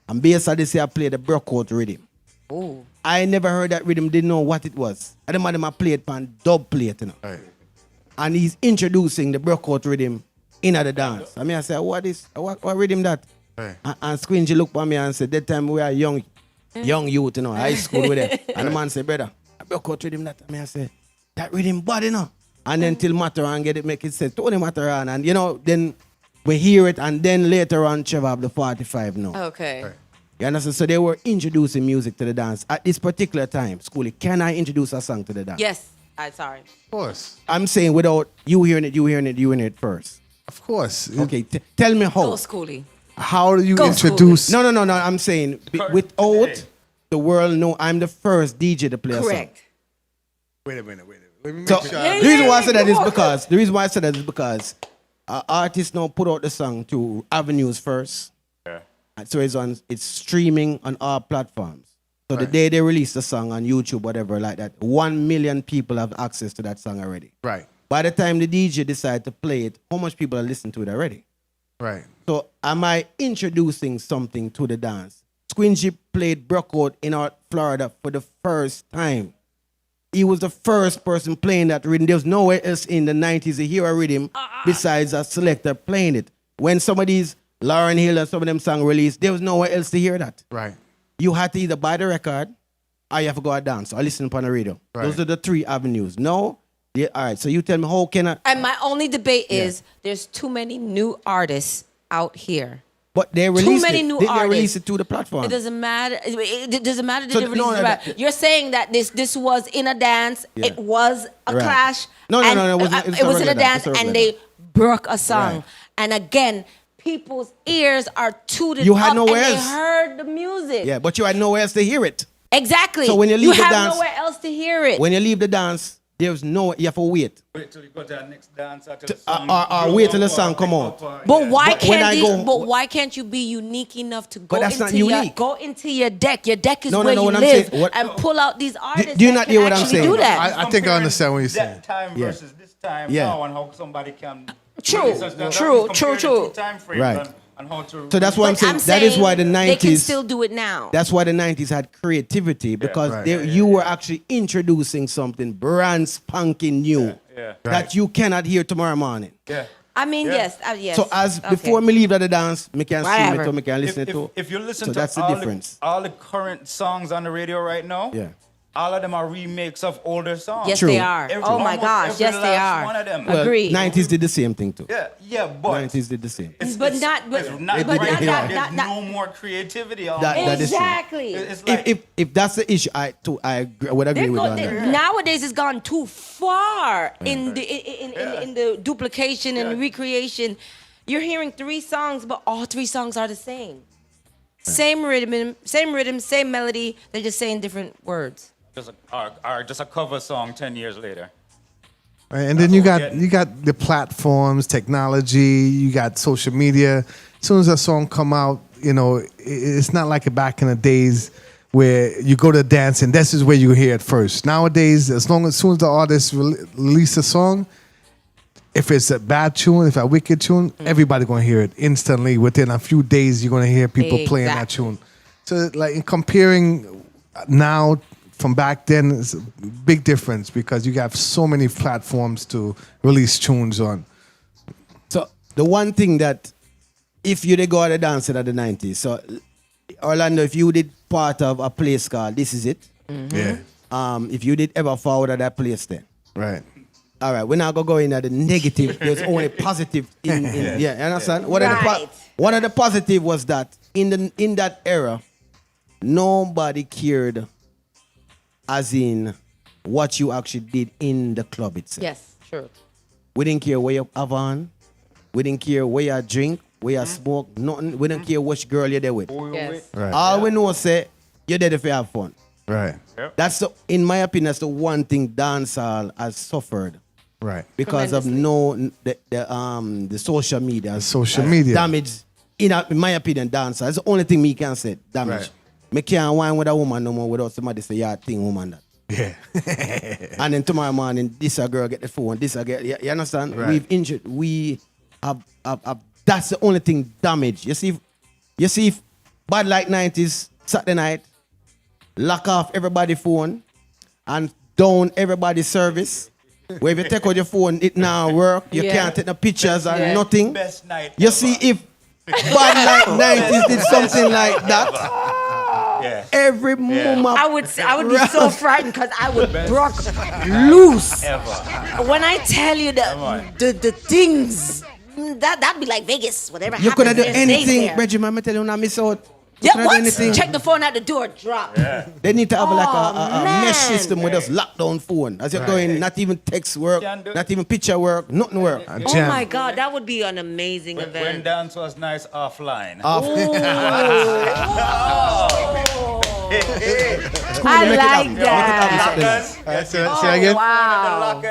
And bass I play the breakout rhythm. Ooh. I never heard that rhythm, didn't know what it was. I didn't I played on dub plate, you know. Right. And he's introducing the breakout rhythm in the dance. I said, what rhythm that? Right. And Squingy looked at me and said, that time we were young youth, high school with it. And the man said, brother, I broke out rhythm that. I said, that rhythm bad, And then till Mataran get it, make it sense. Tony Mataran. And, then we hear it, and then later on, Trevor have the 45 now. Okay. Right. You understand? So they were introducing music to the dance. At this particular time, Schoolie, can I introduce a song to the dance? Yes. Sorry. Of course. I'm saying without you hearing it first. Of course. Okay, tell me how. Go, Schoolie. How do you Go, introduce... No. I'm saying without the world know I'm the first DJ to play Correct. Wait a minute. Let me a make song. sure. So the reason why I said that is because artists now put out the song to avenues first. Yeah. And so it's streaming on all platforms. So the day they release the song on YouTube, whatever like that, 1 million people have access to that song already. Right. By the time the DJ decide to play it, how much people are listening to it already? Right. So am I introducing something to the dance? Squingy played Breakout in Florida for the first time. He was the first person playing that rhythm. There was nowhere else in the 90s to hear a rhythm besides a selector playing it. When some of these Lauryn Hill and some of them songs released, there was nowhere else to hear that. Right. You had to either buy the record or you have to go and dance or listen upon the radio. Right. Those are the three avenues. No? Yeah, all right, so you tell me how can I... And my only debate is there's too many new artists out here. But they released many it. new They artists. release it to the platform. It doesn't matter. It doesn't matter. So, The difference. You're saying that this was in a dance. Yeah. It was a Right. clash. No, and, it wasn't. It was in a dance, It's a and regular they broke a song. Right. And again, people's ears are tooted You had up, nowhere and they else. heard the music. Yeah, but you had nowhere else to hear it. Exactly. So when you leave the have dance- nowhere else to hear it. When you leave the dance, there's no... You have to wait. Wait till you go to the next dance. Or wait till the song come out. But why But when I can't go- why can't you be unique enough to go that's not into your unique. go into your deck? Your deck is No, where you what I'm live saying- what- and pull out these artists. do you that not can hear what I'm actually saying? Do that. I think I understand what you're saying. That time versus this time Yeah. now, and how somebody can... True, Release us that. true, Compare true, the true. two time frames, Right. and and how to. So that's what I'm saying. That is why the 90s. They can still do it now. That's why the 90s had creativity because Right. you were actually introducing something brand spanking new that you cannot hear tomorrow morning. Yeah. I mean, yes. Yes. So as Okay. before me leave the dance, me can stream Whatever. it or me can listen to. If you listen So to that's the difference. all the current songs on the radio right now, Yeah. all of them are remakes of older songs. Yes, True. they are. Oh my Almost gosh, every yes, they last are. one of them. Well, Agreed. 90s did the same thing too. Yeah, but 90s did the same. But not, but, it's not but right not, now. not, There's not, not, no more creativity on That- it. that is true. exactly. It's like, If that's the issue, I would agree with you on that. Nowadays, it's gone too far in the duplication and recreation. You're hearing 3 songs, but all 3 songs are the same. Same rhythm, same melody. They're just saying different words. just a cover song 10 years later. Right, and then you got the platforms, technology, you got social media. As soon as a song come out, it's not like back in the days where you go to dance and this is where you hear it first. Nowadays, as soon as the artist release a song, if it's a bad tune, if a wicked tune, everybody gonna hear it instantly. Within a few days, you're gonna hear people playing that tune. So, like in comparing now from back then, it's a big difference because you have so many platforms to release tunes on. So the one thing that if you did go out and dance in the 90s, so Orlando, if you did part of a place called This Is It, Yeah, if you did ever forward at that place then. right. All right, we're not gonna go in at the negative. There's only positive in you understand? One of the positive was that in that era, nobody cared as in what you actually did in the club itself. Yes, true. We didn't care where you have on, we didn't care where you drink, where you smoke, nothing. We didn't care which girl you're there with. Yes. Right. All we know say you're there to have fun. Right. That's in my opinion, that's the one thing dancehall has suffered. Right. Because of the social media. Social media. Damage, in my opinion, dancer. That's the only thing me can say. Damage. Right. Me can't whine with a woman no more without somebody say, yeah, thing woman that. Yeah. And then tomorrow morning, this a girl get the phone, this a girl. You understand? Right. We've injured. We have that's the only thing damage. You see if bad like 90s, Saturday night, lock off everybody's phone and down everybody's service. Where if you take out your phone, it now work. You can't take the pictures and nothing. Best night You ever. see if bad like 90s did something like that, Yeah. every moment. I would be so frightened because I would broke loose. Ever. When I tell you that the things that'd be like Vegas. Whatever You happens, could have done there stays anything, there. Reggie, man, I tell you, not miss out. You Yeah, coulda what? done anything. Check the phone at the door, drop. They need to have like a man. mesh system with us lockdown phone. As you're going, not even text work, Can't do it. not even picture work, nothing work. And Oh jam. my God, that would be an amazing When event. dance was nice offline. I Make it like happen. that. Lockers. Say again? Wow.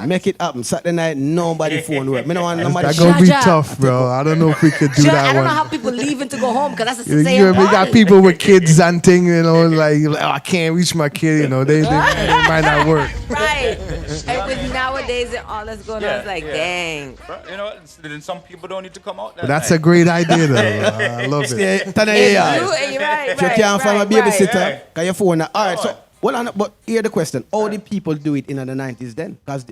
Make it happen. Saturday night, nobody phone work. Me no want nobody. That's gonna be Shut up. tough, bro. I don't know if we could do Sure, that I don't know one. how people leaving to go home because that's a You 6 a.m. we got party. people with kids and thing, like oh, I can't reach my kid, they might not work. Right. And with nowadays and all that's going on, it's like, dang. Then some people don't need to come out. But that's a great idea, though. I love it. Yeah, It's yeah. true, and you're right, If you right, can't find a right, babysitter, right. can your phone? All right, so but here the question: how did people do it in the 90s then? Because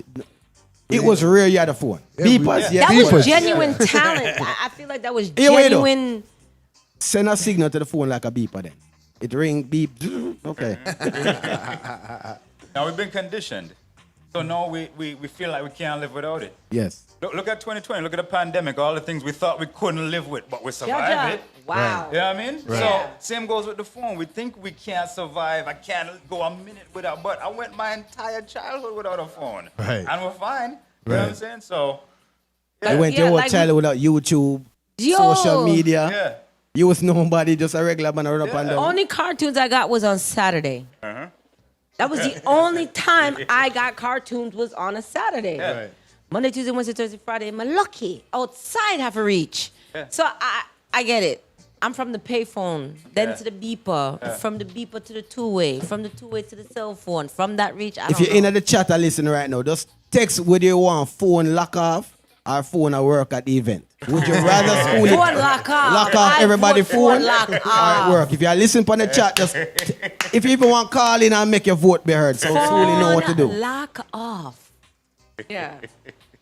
it was rare you had a phone. Beepers, yeah. That Beepers. was genuine talent. I feel like that was Yeah, wait, though. genuine. Send a signal to the phone like a beeper then. It ring, beep, okay. Now we've been conditioned. So now we feel like we can't live without it. Yes. Look at 2020. Look at the pandemic. All the things we thought we couldn't live with, but we survived Jaja. it. Wow. You know what I mean? Right. So same goes with the phone. We think we can't survive. I can't go a minute without. But I went my entire childhood without a phone. Right. And we're fine. You know what I'm saying? So You went Yeah, your whole like childhood without YouTube, Yo. social media. yeah. You was nobody, just a regular man run up and down. Only cartoons I got was on Saturday. Uh-huh. That was the only time I got cartoons was on a Saturday. Yeah. Right. Monday, Tuesday, Wednesday, Thursday, Friday. I'm lucky. Outside have a reach. Yeah. So I get it. I'm from the payphone, then Yeah. to the beeper, from the beeper to the two-way, from the two-way to the cell phone, from that reach. I If don't you're know. in the chat and listen right now, just text whether you want phone lock off or phone at work at the event? Would you rather Skoolie Phone lock off. lock off I everybody vote phone lock or at off. work? If you are listening on the chat, just if you even want to call in and make your vote be heard, so Skoolie know what to do. Lock off. Yeah.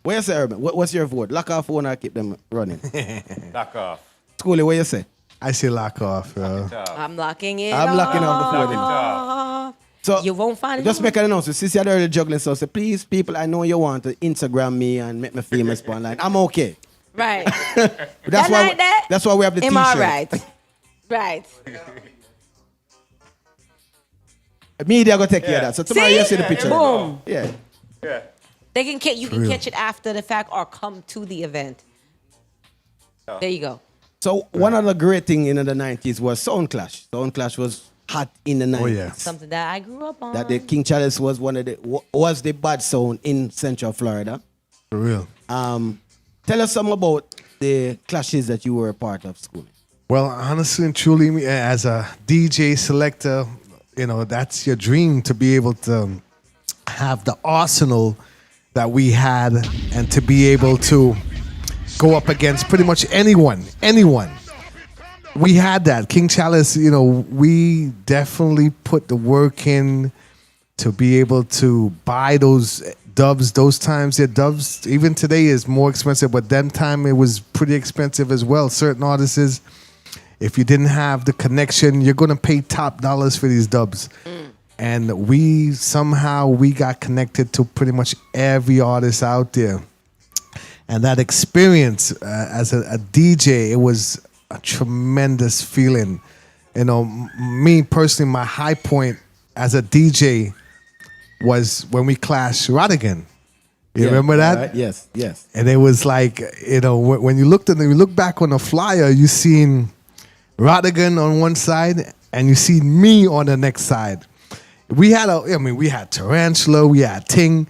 What you say, Urban? What's your vote? Lock off phone or keep them running? Lock off. Skoolie, what you say? I say lock off, bro. I'm locking it I'm locking off the Lock phone. it off. So You won't find it. just make an announcement. Since you're already juggling, so say, please, people, I know you want to Instagram me and make me famous online. I'm okay. Right. But That night there, that's why we have the Am t-shirt. I right? Right. Media go take care of that. So tomorrow See? you see the picture. Boom. Yeah. Yeah. You can catch it after the fact or come to the event. There you go. So one of the great thing in the 90s was Sound Clash. Sound Clash was hot in the 90s. Oh, yeah. Something that I grew up on. That the King Chalice was was the bad sound in Central Florida. For real. Tell us something about the clashes that you were a part of, School. Well, honestly and truly, as a DJ selector, that's your dream to be able to have the arsenal that we had and to be able to go up against pretty much anyone. We had that. King Chalice, we definitely put the work in to be able to buy those dubs. Those times, dubs, even today, is more expensive, but them time it was pretty expensive as well. Certain artists, if you didn't have the connection, you're going to pay top dollars for these dubs. And we got connected to pretty much every artist out there. And that experience as a DJ, it was a tremendous feeling. Me personally, my high point as a DJ was when we clashed Rodigan. You remember that? Right. Yes. And it was like, when you look back on the flyer, you seen Rodigan on one side and you see me on the next side. We had Tarantula, we had Ting,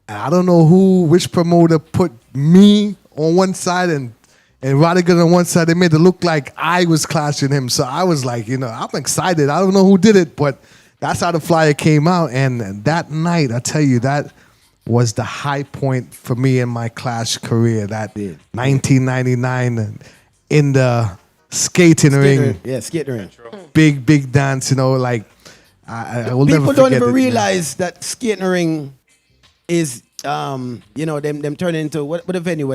and I don't know which promoter put me on one side and Rodigan on one side. They made it look like I was clashing him. So I was like, I'm excited. I don't know who did it, but that's how the flyer came out. And that night, I tell you, that was the high point for me in my clash career. That 1999 in the skating ring. Yeah, skating ring. Big dance, I will never People forget don't even it, realize that skating ring is, them turning into what the venue?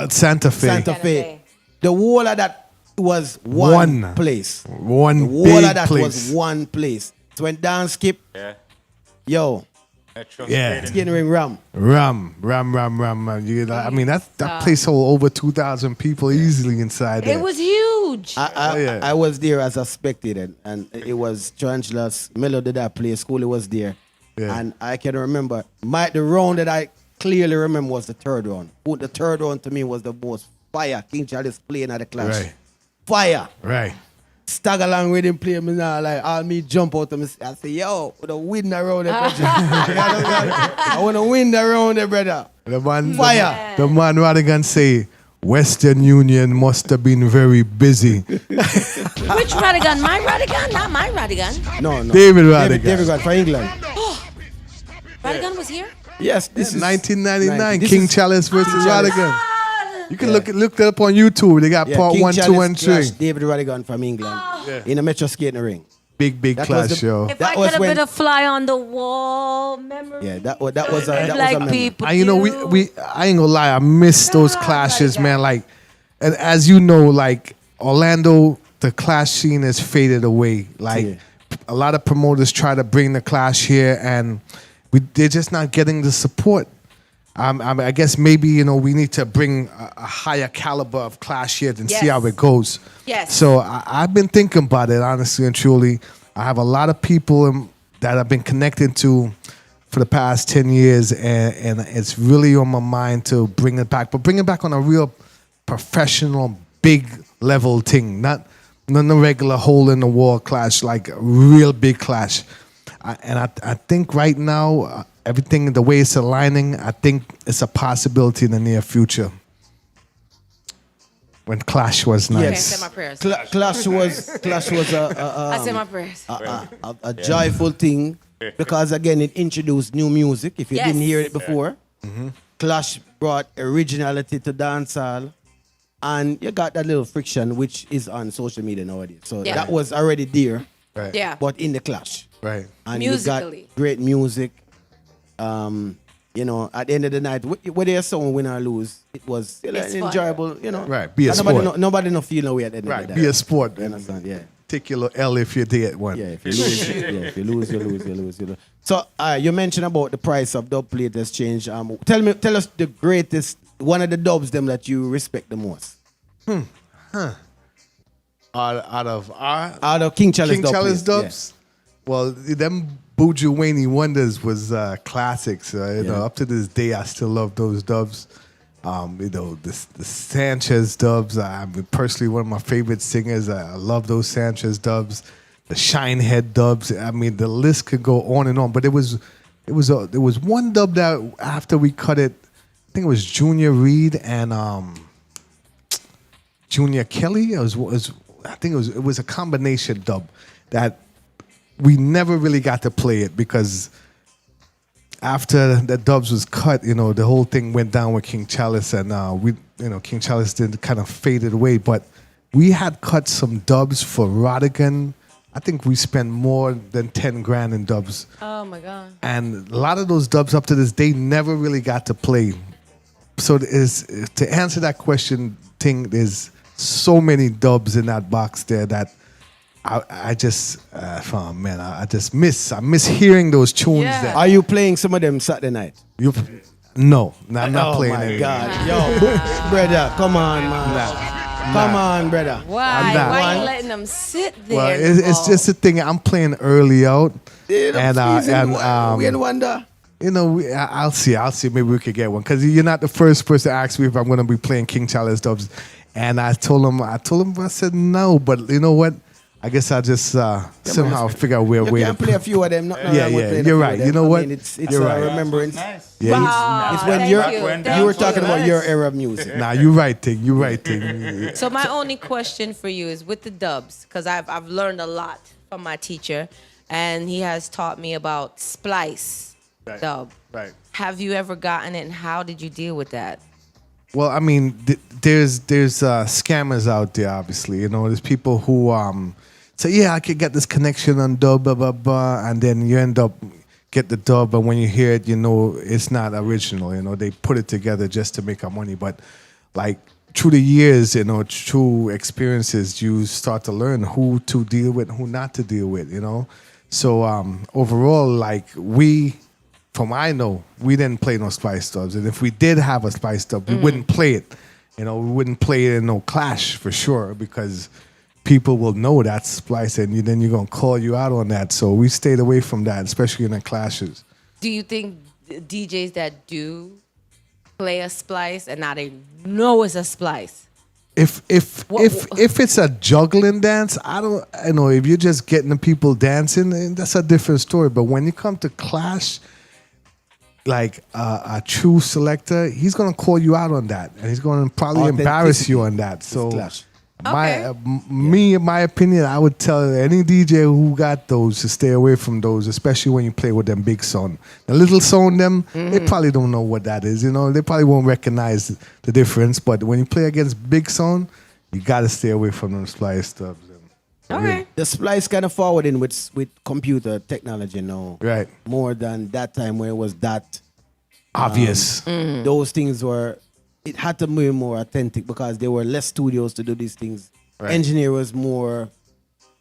Santa Fe. Santa Fe. The whole of that was one place. One The whole big of that place. was one place. So when Dan skip, Yeah. yo, Yeah. skating ring ram. Ram. That place hold over 2,000 people easily inside there. It was huge. I was there as a spectator, and it was Tarantula's Melody that play. Schoolie was there, and I can remember the round that I clearly remember was the third round. The third round to me was the most fire. King Charles playing at the clash. Right. Fire. Right. Stagger along with him play me now, like all me jump out of me. I say, yo, I want to win the round, brother. I want to win the round, brother. Fire. The man Rodigan say, Western Union must have been very busy. Which Rodigan? My Rodigan? Not my Rodigan. No. David Rodigan. David Rodigan from England. Rodigan was here? Yes, this is 1999, this King is Chalice versus Chalice. Rodigan. You can look that up on YouTube. They got part King 1, 2, Chalice and 3. clash David Rodigan from England in a metro skating ring. Big That clash, was the- yo. If That I was could have when- been a fly on the wall memory. Yeah, that was a like memory. people And do. I ain't gonna lie, I miss those clashes, man. Like, and as you know, like Orlando, the clash scene has faded away. Like, a lot of promoters try to bring the clash here, and they're just not getting the support. I guess maybe we need to bring a higher caliber of clash here and see Yes. how it goes. Yes. So I've been thinking about it, honestly and truly. I have a lot of people that I've been connected to for the past 10 years, and it's really on my mind to bring it back, but bring it back on a real professional, big level thing, not a regular hole in the wall clash, like a real big clash. I think right now, everything, the way it's aligning, I think it's a possibility in the near future. When Clash was nice. Okay, I said my prayers. Clash was I said my prayers. a joyful thing because again it introduced new music if you Yes. didn't hear it before. Clash brought originality to dancehall, and you got that little friction which is on social media nowadays. So Yeah. that was already there, Right. Yeah. but in the Clash. Right. And Musically. you got great music. You know, at the end of the night, whether you song win or lose, it was still It's an fun. enjoyable, you know. Right, be a And nobody sport. nobody no feel no way at the end Right. of the Be day. a sport. You understand? Yeah. Take your little L if you did one. Yeah, if you lose, if you lose, you lose, you lose, you lose. So you mentioned about the price of dub plate has changed. Tell us the greatest, one of the dubs them that you respect the most. Out of our Out of King Chalice King dub Chalice plate, dubs. Well, them Buju Wayne Wonders was classics. You know, Yeah. up to this day, I still love those dubs. You know, the Sanchez dubs. I'm personally one of my favorite singers. I love those Sanchez dubs. The Shinehead dubs. I mean, the list could go on and on. But there was one dub that after we cut it, I think it was Junior Reed and Junior Kelly. I think it was a combination dub that we never really got to play it because after the dubs was cut, you know, the whole thing went down with King Chalice, and King Chalice did kind of faded away. But we had cut some dubs for Rodigan. I think we spent more than 10 grand in dubs. Oh my God. And a lot of those dubs up to this day never really got to play. So to answer that question, there's so many dubs in that box there that I just miss hearing those tunes. Yeah. That Are you playing some of them Saturday night? no, I'm not Oh playing my any. God, yo, brother, come on, man. Come on, brother. Why? not. Why you letting them sit there? Well, it's just a thing. I'm playing early out, and we in wonder. you know, I'll see. Maybe we could get one because you're not the first person to ask me if I'm going to be playing King Chalice dubs. And I told him, I said no, but you know what? I guess I'll just somehow figure out where You we can play a few of them. You're right. You know what? It's You're right. remembrance. Nice. Yeah, Wow, It's when thank you're you. when Thank you were talking you. about your era of music. nah, you're right, thing. You're right, thing. So my only question for you is with the dubs, because I've learned a lot from my teacher, and he has taught me about splice dub. Right. Have you ever gotten it, and how did you deal with that? Well, I mean, there's scammers out there. Obviously, you know, there's people who say, yeah, I could get this connection on dub, blah blah blah, and then you end up get the dub, and when you hear it, you know it's not original. You know, they put it together just to make our money. But like through the years, you know, through experiences, you start to learn who to deal with, who not to deal with. You know, so overall, like from I know, we didn't play no Spice dubs, and if we did have a Spice dub, we wouldn't play it. You know, we wouldn't play it in no Clash for sure because people will know that's Splice, and then you're gonna call you out on that. So we stayed away from that, especially in the clashes. Do you think DJs that do play a splice and now they know it's a splice? If it's a juggling dance, I know if you're just getting the people dancing, then that's a different story. But when you come to Clash, like a true selector, he's gonna call you out on that, and he's gonna probably embarrass you on that. So. Clash. In my opinion, I would tell any DJ who got those to stay away from those, especially when you play with them big sound. The little sound, they probably don't know what that is. You know, they probably won't recognize the difference. But when you play against big sound, you got to stay away from them splice stuff. Okay. The splice kind of forwarding with computer technology now. Right. More than that time where it was that. Obvious. Those things were, it had to be more authentic because there were less studios to do these things. Right. Engineer was more,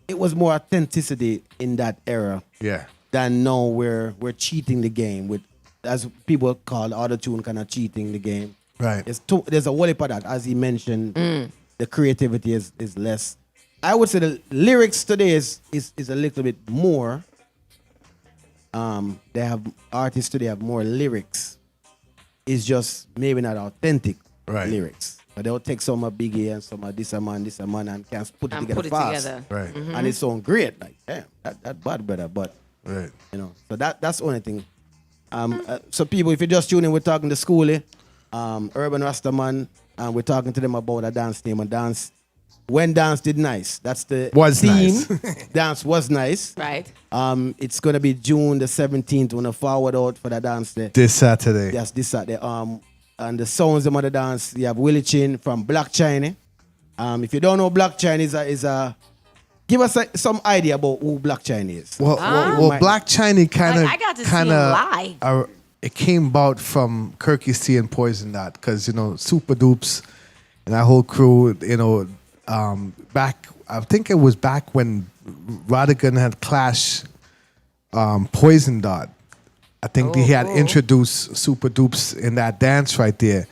it was more authenticity in that era Yeah. than now where we're cheating the game with, as people call auto-tune, kind of cheating the game. Right. There's a whole heap of that. As he mentioned, the creativity is less. I would say the lyrics today is a little bit more. They have artists today have more lyrics. It's just maybe not authentic Right. lyrics. But they'll take some of Biggie and some of this a man, and can put it And together put it fast. together. Right. And it sounds great. Like, damn, that bad brother. But Right. you know, so that's the only thing. So people, if you're just tuning, we're talking to Skoolie, Urban Rastaman, and we're talking to them about a dance name, a dance when dance did nice. That's the Was theme. nice. Dance was nice. Right. It's gonna be June the 17th. When I forward out for the dance there. This Saturday. Yes, this Saturday. And the sounds of the dance. You have Willie Chin from Black China. If you don't know Black China is a give us some idea about who Black China is. Well, Black China kind I got to see him live. It came about from Kirky C and Poison Dot because Super Dupes and that whole crew. Back I think it was back when Rodigan had Clash, Poison Dot. I think he had introduced Super Dupes in that dance right there,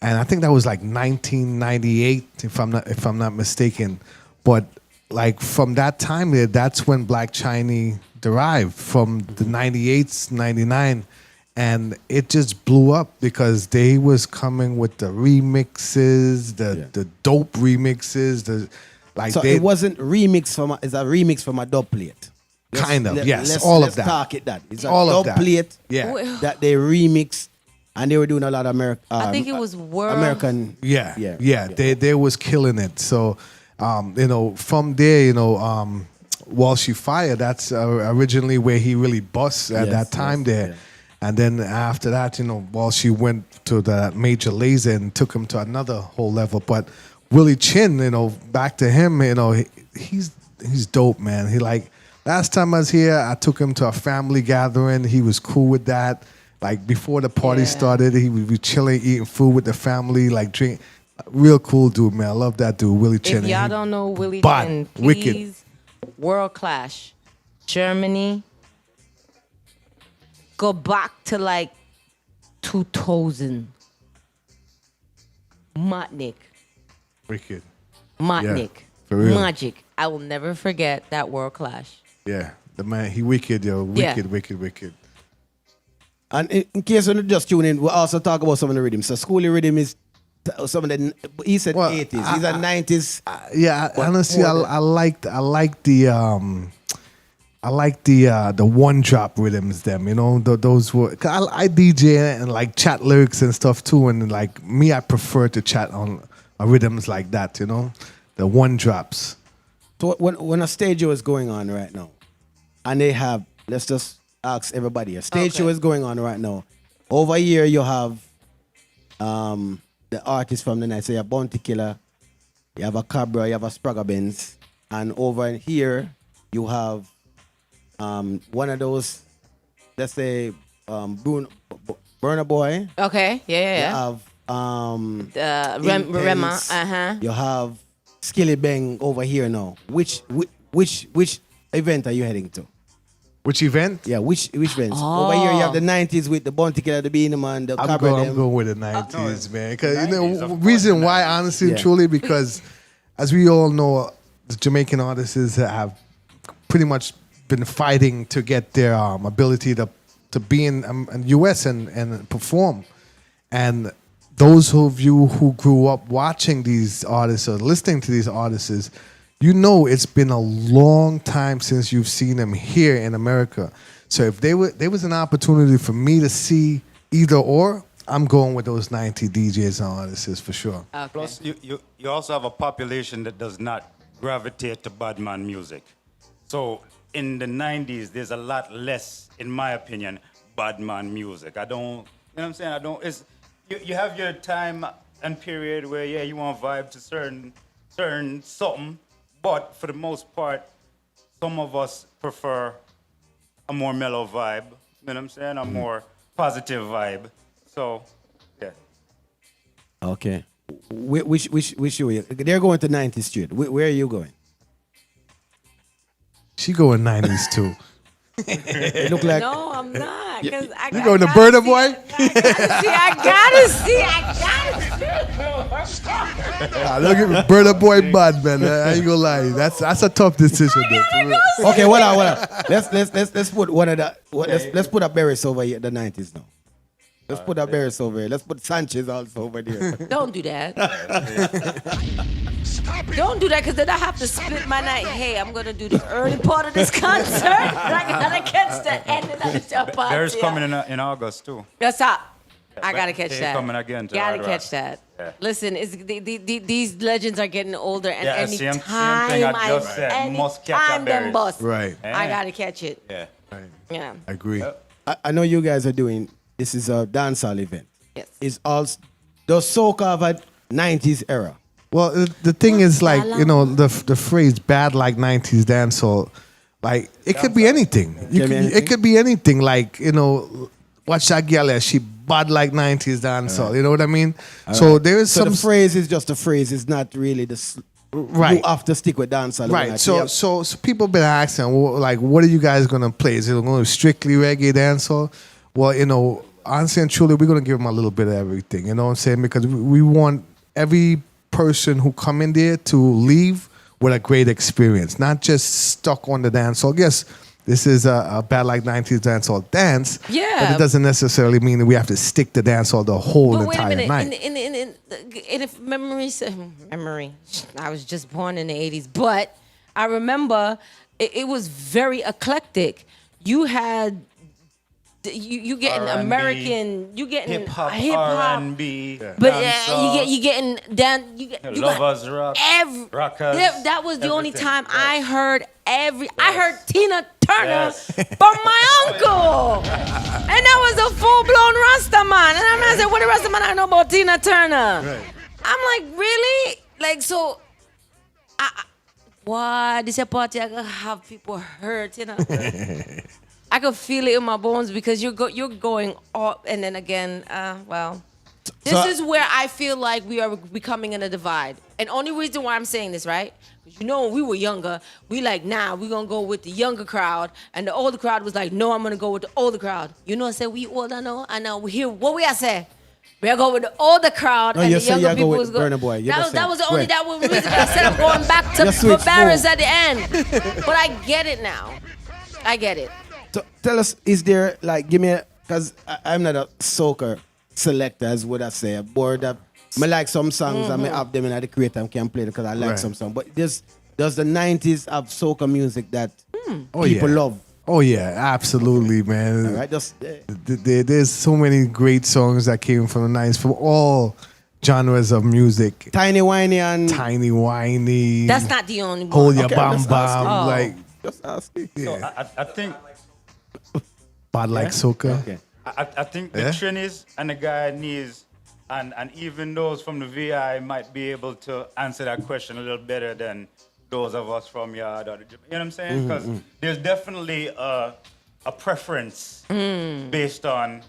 and I think that was like 1998, if I'm not mistaken. But like from that time there, that's when Black China derived from the 98s, 99, and it just blew up because they was coming with the remixes, the dope remixes, it wasn't remix from it's a remix from a dub plate. Yes, all of that. Let's talk it that. It's a all dub of that. plate Yeah. that they remixed, and they were doing a lot of I think it was World. American. Yeah. They was killing it. So, from there, Walshy Fire, that's originally where he really bust at that time there. Yeah. And then after that, Walshy went to the Major Lazer and took him to another whole level. But Willie Chin, back to him, he's dope, man. He last time I was here, I took him to a family gathering. He was cool with that. Like before the party started, he would be chilling, eating food with the family, drink. Real cool dude, man. I love that dude, Willie Chin. If y'all don't know Willie Chin, please, World Clash, Germany, go back to 2000. Motnik. Wicked. Motnik. For real. Magic. I will never forget that World Clash. Yeah, the man, he wicked, yo. Wicked. And in case you're just tuning in, we'll also talk about some of the rhythms. So Schoolie rhythm is some of the, he said 80s. He's at 90s. Honestly, I like the one drop rhythms, them, those were, cause I DJ and chat lyrics and stuff too, and me, I prefer to chat on rhythms like that, the one drops. So when a stage show is going on right now, and they have, let's just ask everybody, a stage show is going on right now. Over here you have the artists from the night. So you have Bounty Killer, you have a Cabra, you have a Spragga Benz, and over here you have one of those, let's say Burna Boy. Okay, yeah. You have Rema, You have Skilly Bang over here now. Which event are you heading to? Which event? Yeah, which events? Over here you have the 90s with the Bounty Killer, the Beanie Man, the I'm Cabra. going with the 90s, man. Because 90s, reason why, honestly and truly, because as we all know, the Jamaican artists have pretty much been fighting to get their ability to be in US and perform. And those of you who grew up watching these artists or listening to these artists, it's been a long time since you've seen them here in America. So if there was an opportunity for me to see either or, I'm going with those 90 DJs and artists for sure. Okay. Plus, you also have a population that does not gravitate to badman music. So in the 90s, there's a lot less, in my opinion, badman music. I don't, you know what I'm saying? You have your time and period where, you want to vibe to certain something, but for the most part, some of us prefer a more mellow vibe, you know what I'm saying? A more positive vibe. So, yeah. Okay. Which show you? They're going to 90th Street. Where are you going? She going 90s too. It look like No, I'm not. Cause You going to Burna Boy? I gotta see. Look at Burna Boy bad, man. I ain't gonna lie. That's a tough decision, though. okay, hold on. Let's put one of the let's put a Barris over here, the 90s now. Let's put a Barris over here. Let's put Sanchez also over there. Don't do that. Don't do that, because then I have to split my night. Hey, I'm going to do the early part of this concert, and I got to catch the end of the show party. There's coming in August, too. That's up. I got to catch They're that. coming again to Got to Hard catch Rock. that. Listen, these legends are getting older, and Yeah, any same time thing I just said. any Must catch a time them berries. bust, Right. I gotta catch it. Yeah. Right. Yeah. I agree. I know you guys are doing, this is a dancehall event. Yes. It's also, does soca have a 90s era? Well, the thing is, like, you know, the phrase "bad like '90s dancehall," like it could be anything. It could be anything. Like, you know, watch that girl there, she bad like '90s dancehall. You know what I mean? So there is So some the phrase is just a phrase. It's not really Right. You have to stick with dancehall. right. So people been asking, well, like, what are you guys gonna play? Is it going to be strictly reggae dancehall? Well, you know, honestly and truly, we're gonna give them a little bit of everything. You know what I'm saying? Because we want every person who come in there to leave with a great experience, not just stuck on the dancehall. Yes, this is a bad like '90s dancehall dance. Yeah. But it doesn't necessarily mean that we have to stick to dancehall the whole But wait a entire minute. night. And if memory, I was just born in the '80s, but I remember it was very eclectic. You had you getting R&B, American, you getting Hip hop, hip-hop, R&B, but dancehall, you getting you got lovers rock, rockers. that was the only everything. time I Yes. heard I heard Tina Turner Yes. from my uncle, and that was a full blown Rastaman. And I'm not saying what a Rastaman I know about Tina Turner. I'm like, really? Like, so what? This a party I could have people hurt, you know? I could feel it in my bones because you're going up, and then again, this is where I feel like we are becoming in a divide. And only reason why I'm saying this, right? Because you know, when we were younger, we like, nah, we're gonna go with the younger crowd, and the older crowd was like, no, I'm gonna go with the older crowd. You know, I said we old, I know. We hear what we I say. We're going with the older crowd, and you the say younger you go people with was going. Burna Boy. You That just was say, the only wait. that was the reason. But I said I'm going back to Just switch Barbaras move. at the end. But I get it now. I get it. So tell us, is there, like, give me, because I'm not a soca selector, as would I say, bored that I like some songs and I have them in the creator and can play them because I like Right. some songs. But does the 90s have soca music that Oh, people yeah. love? Oh yeah, absolutely, man. All right, just There's so many great songs that came from the 90s from all genres of music. Tiny Whiny and Tiny Whiny. That's not the only one. Hold Your Okay, Bam let's Bam. ask you. Like, just ask me. yeah. I think Bad Like Soca. Okay. I think the Yeah? Trinis and the Guyanese and even those from the VI might be able to answer that question a little better than those of us from Yard or the, you know what I'm saying? Because there's definitely a preference based on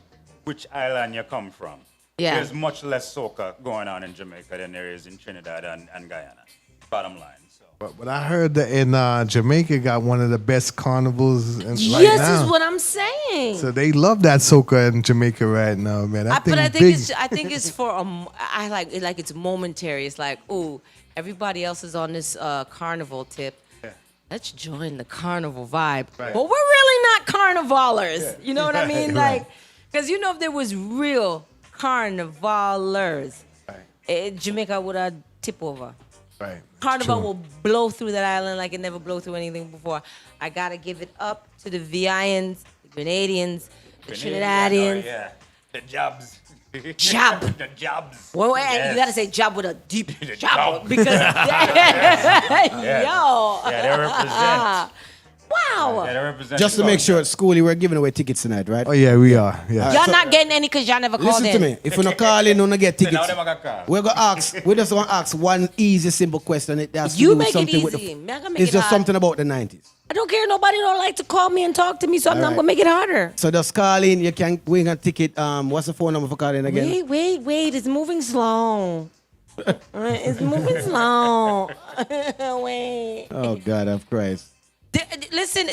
which island you come from. Yeah. There's much less soca going on in Jamaica than there is in Trinidad and Guyana. Bottom line. So. But I heard that in Jamaica got one of the best carnivals right Yes, now. is what I'm saying. So they love that soca in Jamaica right now, man. That But I thing think big. it's for I like it like it's momentary. It's like, ooh, everybody else is on this carnival tip. Let's join the carnival vibe. But we're really not carnivalers. You know what I mean? Like, because you know, if there was real carnivalers, Jamaica would have tip over. Right. Carnival True. will blow through that island like it never blew through anything before. I gotta give it up to the VIans, the Grenadians, the Trinidadians. Oh, yeah. The jobs. Job. The jobs. Well, Yes. you gotta say job with a deep The job job. because Yes. yo, Yeah, they represent. wow, Yeah, they represent. Just to the make sure, culture. Schoolie, we're giving away tickets tonight, right? Oh yeah, we are. Yeah. y'all so- not getting any because y'all never called Listen in. to me. If you're not calling, you're not get So now tickets. them a got car. We're gonna ask. We just gonna ask one easy, simple question. It has to You do with make it something with easy. the. Me, I can make It's it just hard. something about the 90s. I don't care. Nobody don't like to call me and talk to me, so I'm All right. gonna make it harder. So just call in. You can win a ticket. What's the phone number for calling again? Wait. It's moving slow. It's moving slow. Wait. Oh God of Christ. Listen,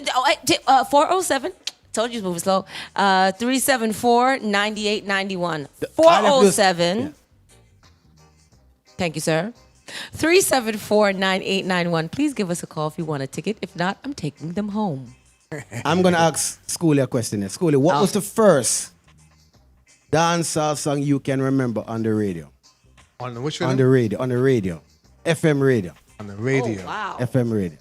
407. Told you it's moving slow. 374-9891. 407. Yeah. Thank you, sir. 374-9891. Please give us a call if you want a ticket. If not, I'm taking them home. I'm gonna ask Schoolie a question. Schoolie, what was the first dancehall song you can remember on the radio? On the which On one? the radio. On the radio. FM radio. On the radio. Oh, wow. FM radio.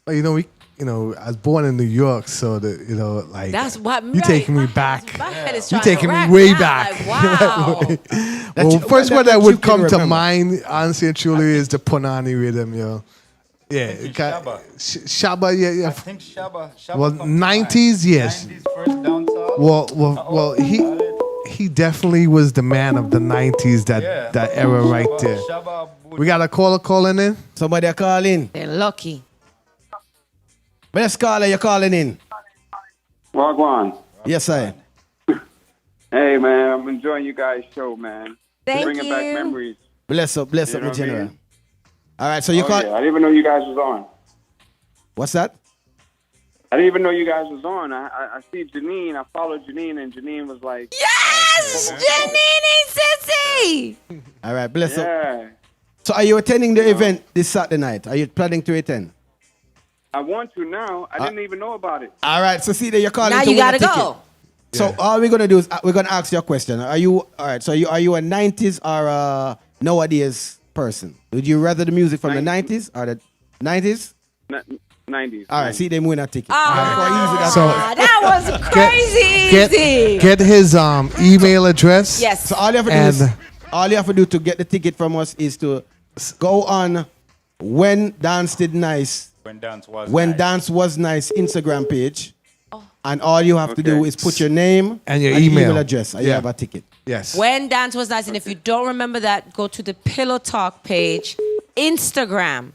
Well, you know, I was born in New York, so like That's what you taking me back. My head is You trying to taking me rack way now, back. like, wow. Well, first one that you would can come to remember. mind, honestly and truly, is the Punani rhythm, yo. Yeah, Shabba. Shabba, yeah. I think Shabba. Well, comes to mind. 90s, yes. 90s first dancehall. Well, he definitely was the man of the 90s, that era right there. Shabba, We got a caller calling in. Somebody call in. They're lucky. Best caller, you're calling in. Wagwan. Yes, I. Hey, man, I'm enjoying you guys' show, man. Thank Bringing you. back memories. Bless up, You my know what I general. mean? All right, so you call. Yeah, I didn't even know you guys was on. What's that? I didn't even know you guys was on. I see Janine. I followed Janine, and Janine was like, Yes, Janine Sissy. All right, bless up. yeah. So are you attending the event this Saturday night? Are you planning to attend? I want to now. I didn't even know about it. All right, so see that you're calling Now to you win a gotta ticket. go. So all we're gonna do is we're gonna ask you a question. Are you all right? So are you a 90s or a nowadays person? Would you rather the music from the 90s or the 90s? 90s. All right, see them win a ticket. Ah, All right, easy, that's So- all. that was crazy easy. Get his email address. Yes. So all you have to do to get the ticket from us is to go on When Dance Did Nice, When dance was When nice. Dance Was Nice Instagram page, and all you have to do Okay. is put your name And your email. address, and you Yeah. have a ticket. Yes. When dance was nice, and if you don't remember that, go to the Pillow Talk page, Instagram,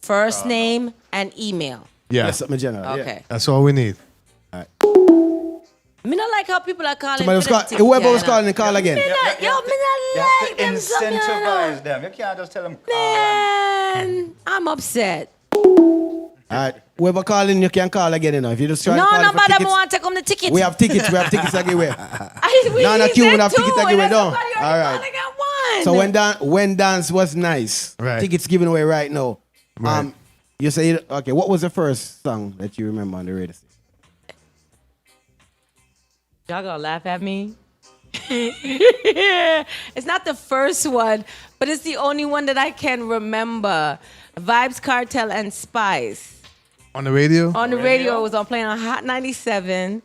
first name and email. Yeah. Yes, my general. yeah. Okay. That's all we need. Me not like how people are calling. Somebody was for them call, tickets, whoever was yeah. calling, call again. Me not, yo, me You not have like to them. Some, you know. incentivize them. You can't just tell them call. and- Man, I'm upset. All right, whoever calling, you can call again. If you just try to No, call for nobody tickets, want to take home the tickets. we have tickets. We have tickets to give away. We No, no, need Q, we them have tickets too, to give away, and don't. somebody All already right. got one. So when dance was nice, Right. tickets given away right now. Right. You say okay. What was the first song that you remember on the radio station? Y'all gonna laugh at me? It's not the first one, but it's the only one that I can remember. Vibes, Cartel, and Spice. On the radio? On the radio, it was on playing on Hot 97.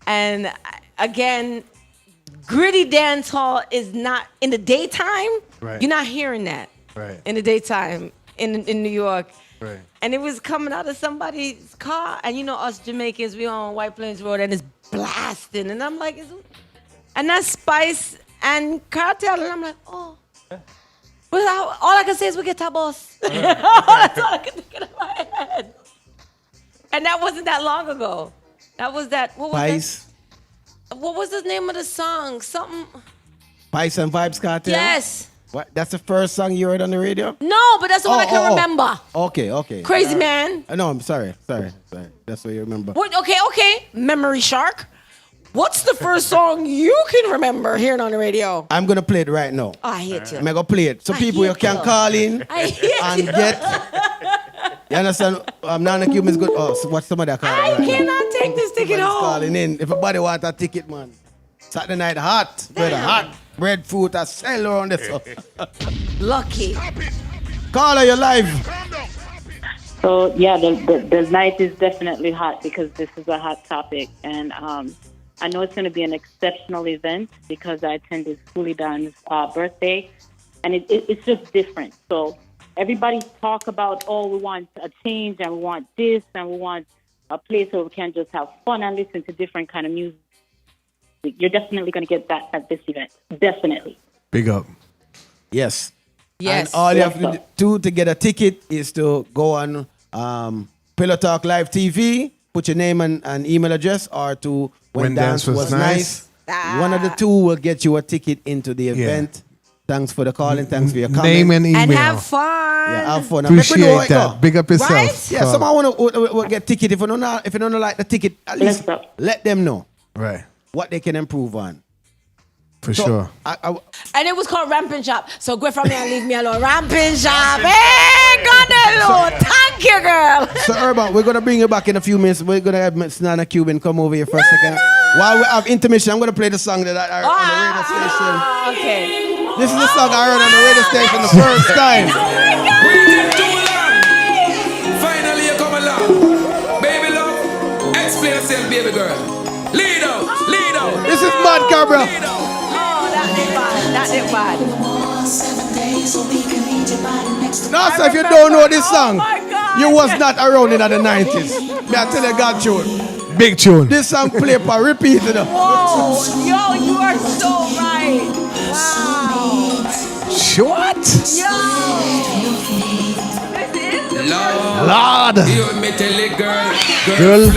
And again, gritty dance hall is not in the daytime. Right. You're not hearing that Right. in the daytime in New York. Right. And it was coming out of somebody's car. And you know, us Jamaicans, we on White Plains Road and it's blasting. And I'm like, and that's Spice and Cartel. And I'm like, oh. But all I can say is we get tabos. That's all I can think in my head. And that wasn't that long ago. That was that. What was Spice, that? What was the name of the song? Something. Spice and Vibes Cartel. Yes. What? That's the first song you heard on the radio. No, but that's the one I can remember. Okay. Crazy Man. No, I'm sorry. That's what you remember. What? Okay. Memory Shark. What's the first song you can remember hearing on the radio? I'm gonna play it right now. Oh, I hate you. I'm gonna play it so I people you hate can you. call in I hate and you. get. You understand? Non-Cuban is good. Oh, so what's some of that? I cannot take this ticket Somebody's home. calling in. If anybody want a ticket, man. Saturday night hot. Brother, hot. Breadfruit a sell around this. Lucky. Caller, you're live. So yeah, the night is definitely hot because this is a hot topic, and I know it's going to be an exceptional event because I attended Skooliedon's birthday, and it's just different. So everybody talk about, oh, we want a change and we want this and we want a place where we can just have fun and listen to different kind of music. You're definitely going to get that at this event. Definitely. Big up. Yes. Yes. And all you Yes, have to do to get a ticket is to go on Pillow Talk Live TV, put your name and email address, or to When Dance Was Nice. One of the two will get you a ticket into the event. Thanks for the call and thanks for your comment. Name and email. And have fun. Yeah, have fun. And make we know how Appreciate it go. that. Big up yourself. Right? Yeah, someone want to get ticket. If you don't like the ticket, at least Yes, sir. let them know Right. what they can improve on. For So, sure. And it was called Ramping Shop. So go from me and leave me alone. Ramping Shop. Hey, God alone. Thank you, girl. So Urban, we're gonna bring you back in a few minutes. We're gonna have Miss Nana Cuban come over here for a second. While we have intermission, I'm gonna play the song that I heard on the radio station. Okay. This is the song I heard on the radio station the first time. Finally, you come along. Explain yourself, baby girl. Lead out, lead out. This is Mad Cabra. Lead out. Oh, that ain't bad. That ain't bad. Now, so if you don't know this song, my God. you was not around in the 90s. Me I tell you, God tune. Big tune. This song play for repeat. You know. Whoa, yo, you are so right. Wow. What? Yo. Lord. You me tell it, girl. Girl.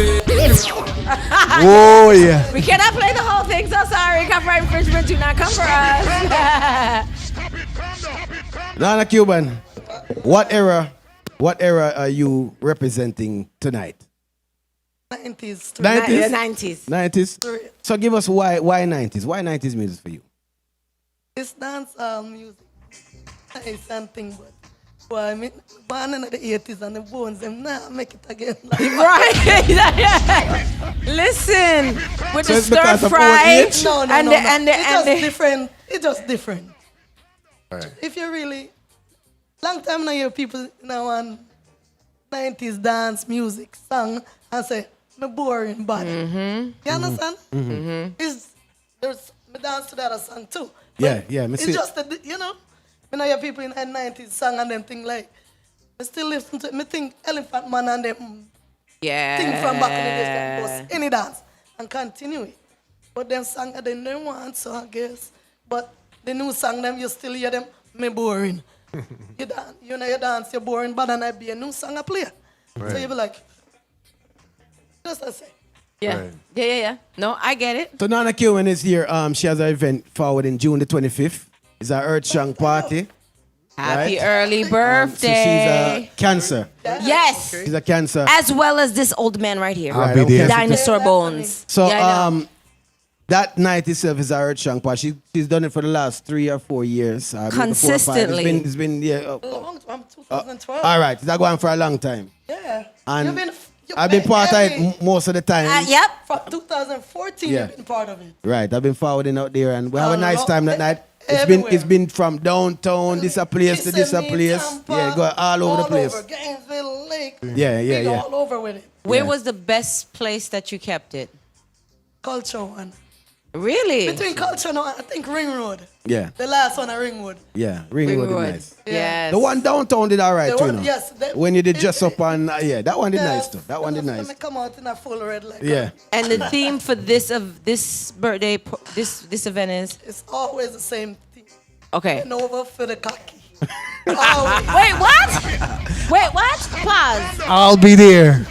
Oh, yeah. We cannot play the whole thing, so sorry. Copyright infringement, do not come for us. Nana Cuban, what era are you representing tonight? 90s. 90s? Yeah, 90s. 90s? So give us why 90s? Why 90s music for you? It's dance music. It's something, but well, I mean, born in the 80s and the bones, them now make it again. Right. Listen, with So the it's because stir of fry old age? No, and it's just the different. It's just different. Right. If you really, long time now, you hear people now on 90s dance music song and say, me boring body. You understand? There's me dance to that song too. But Yeah, me it's see. just you know, when I hear people in the 90s song and them thing like, I still listen to it. Me think Elephant Man and them thing from back in the days that goes any dance and continue it. But them song they don't want, so I guess. But the new song them you still hear them, me boring. You dance, you dance, you're boring, but then I be a new song I play. So you be like, just I say. Yeah. Yeah. No, I get it. So Nana Cuban is here. She has an event forward in June the 25th. It's our Earth Strong party. Happy Right. early So birthday. she's a cancer. Yes. She's a cancer. As well as this old man right here. Right, I'll be there. Dinosaur bones. So Yeah, I know. that night itself is our Earth Strong party. She's done it for the last 3 or 4 years. Maybe 4 or 5. Consistently. It's been yeah. Long time, 2012. All right, it's going for a long time. Yeah. And You've I've been part of every- it most of the time. Yep. From 2014, Yeah. you've been part of it. Right, I've been forwarding out there, and we have a nice time that night. Everywhere. It's been from downtown, this a place to this a Kissimmee, place. Tampa, Yeah, go all over the place. Over Gainesville, Lake. Yeah. All over with it. Where was the best place that you kept it? Culture one. Really? Between Culture and I think Ring Road. Yeah, The last one at Ringwood. yeah. Ringwood is nice. Yes. The one downtown did all right The too. one- you know. yes, the- when you did it- dress up on, that one did Yeah, nice too. That one did Let nice. me come out in a full red like Yeah. And the theme for this birthday, this event is It's always the same thing. okay. And over for the cocky. Always. Wait, what? Wait, what? Pause. I'll be there.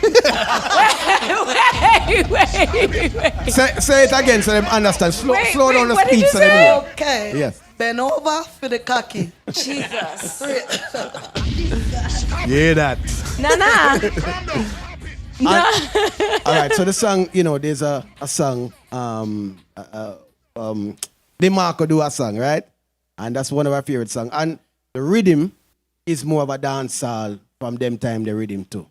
Wait. Say it again so them understand. Slow down the what did speed you so them say? hear. Okay. Yes. Bend over for the cocky. Jesus. Hear that. Nah. All right, so the song, there's a song, DeMarco do a song, right? And that's one of our favorite songs. And the rhythm is more of a dancehall from them time, the rhythm too.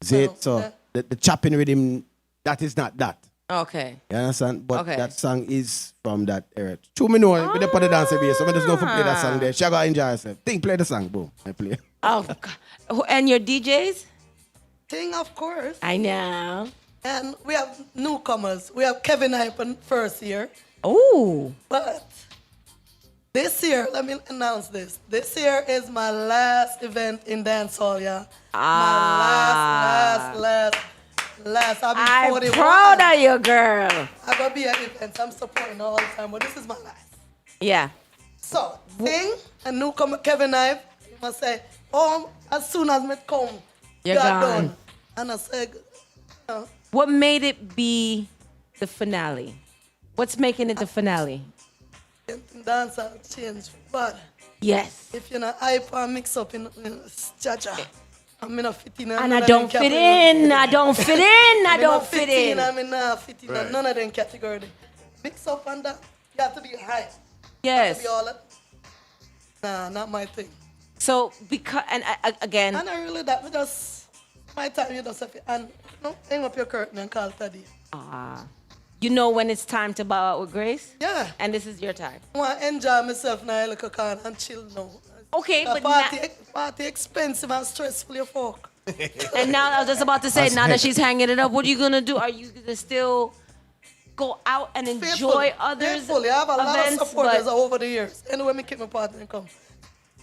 See it? So the chopping rhythm, that is not that. Okay. You understand? But Okay. that song is from that era. True, me know, we dey put the dance here, so I just know if I play that song there. She go enjoy herself. Think, play the song, boom, I play. Oh, God. And your DJs? Thing, of course. I know. And we have newcomers. We have Kevin Hypen first year. Oh. But this year, let me announce this. This year is my last event in dancehall, yeah. My last. I'll be I'm 41. proud of you, girl. I'm going to be at events. I'm supporting all the time, but this is my last. Yeah. So, thing, a newcomer, Kevin Hype, he must say, as soon as me come, You're got gone. done. And I said, What made it be the finale? What's making it the finale? dance out change, but Yes. if you're not hype or mix up in cha-cha, I'm not fit in. And I don't fit in. I don't fit in. I don't fit in. I'm not fit in none of them category. Mix up and that, you have to be hype. Yes. Be all that. Nah, not my thing. So because again, And I really that we just my time you just have to and hang up your curtain and call Taddy. you know when it's time to bow out with grace. Yeah. And this is your time. I want to enjoy myself now, look and chill now. Okay, The but party expensive and stressful, you fuck. And now I was just about to say, now that she's hanging it up, what are you gonna do? Are you gonna still go out and enjoy others' Faithfully. I have a lot events? of supporters over the years. Anyway, me keep my partner and come.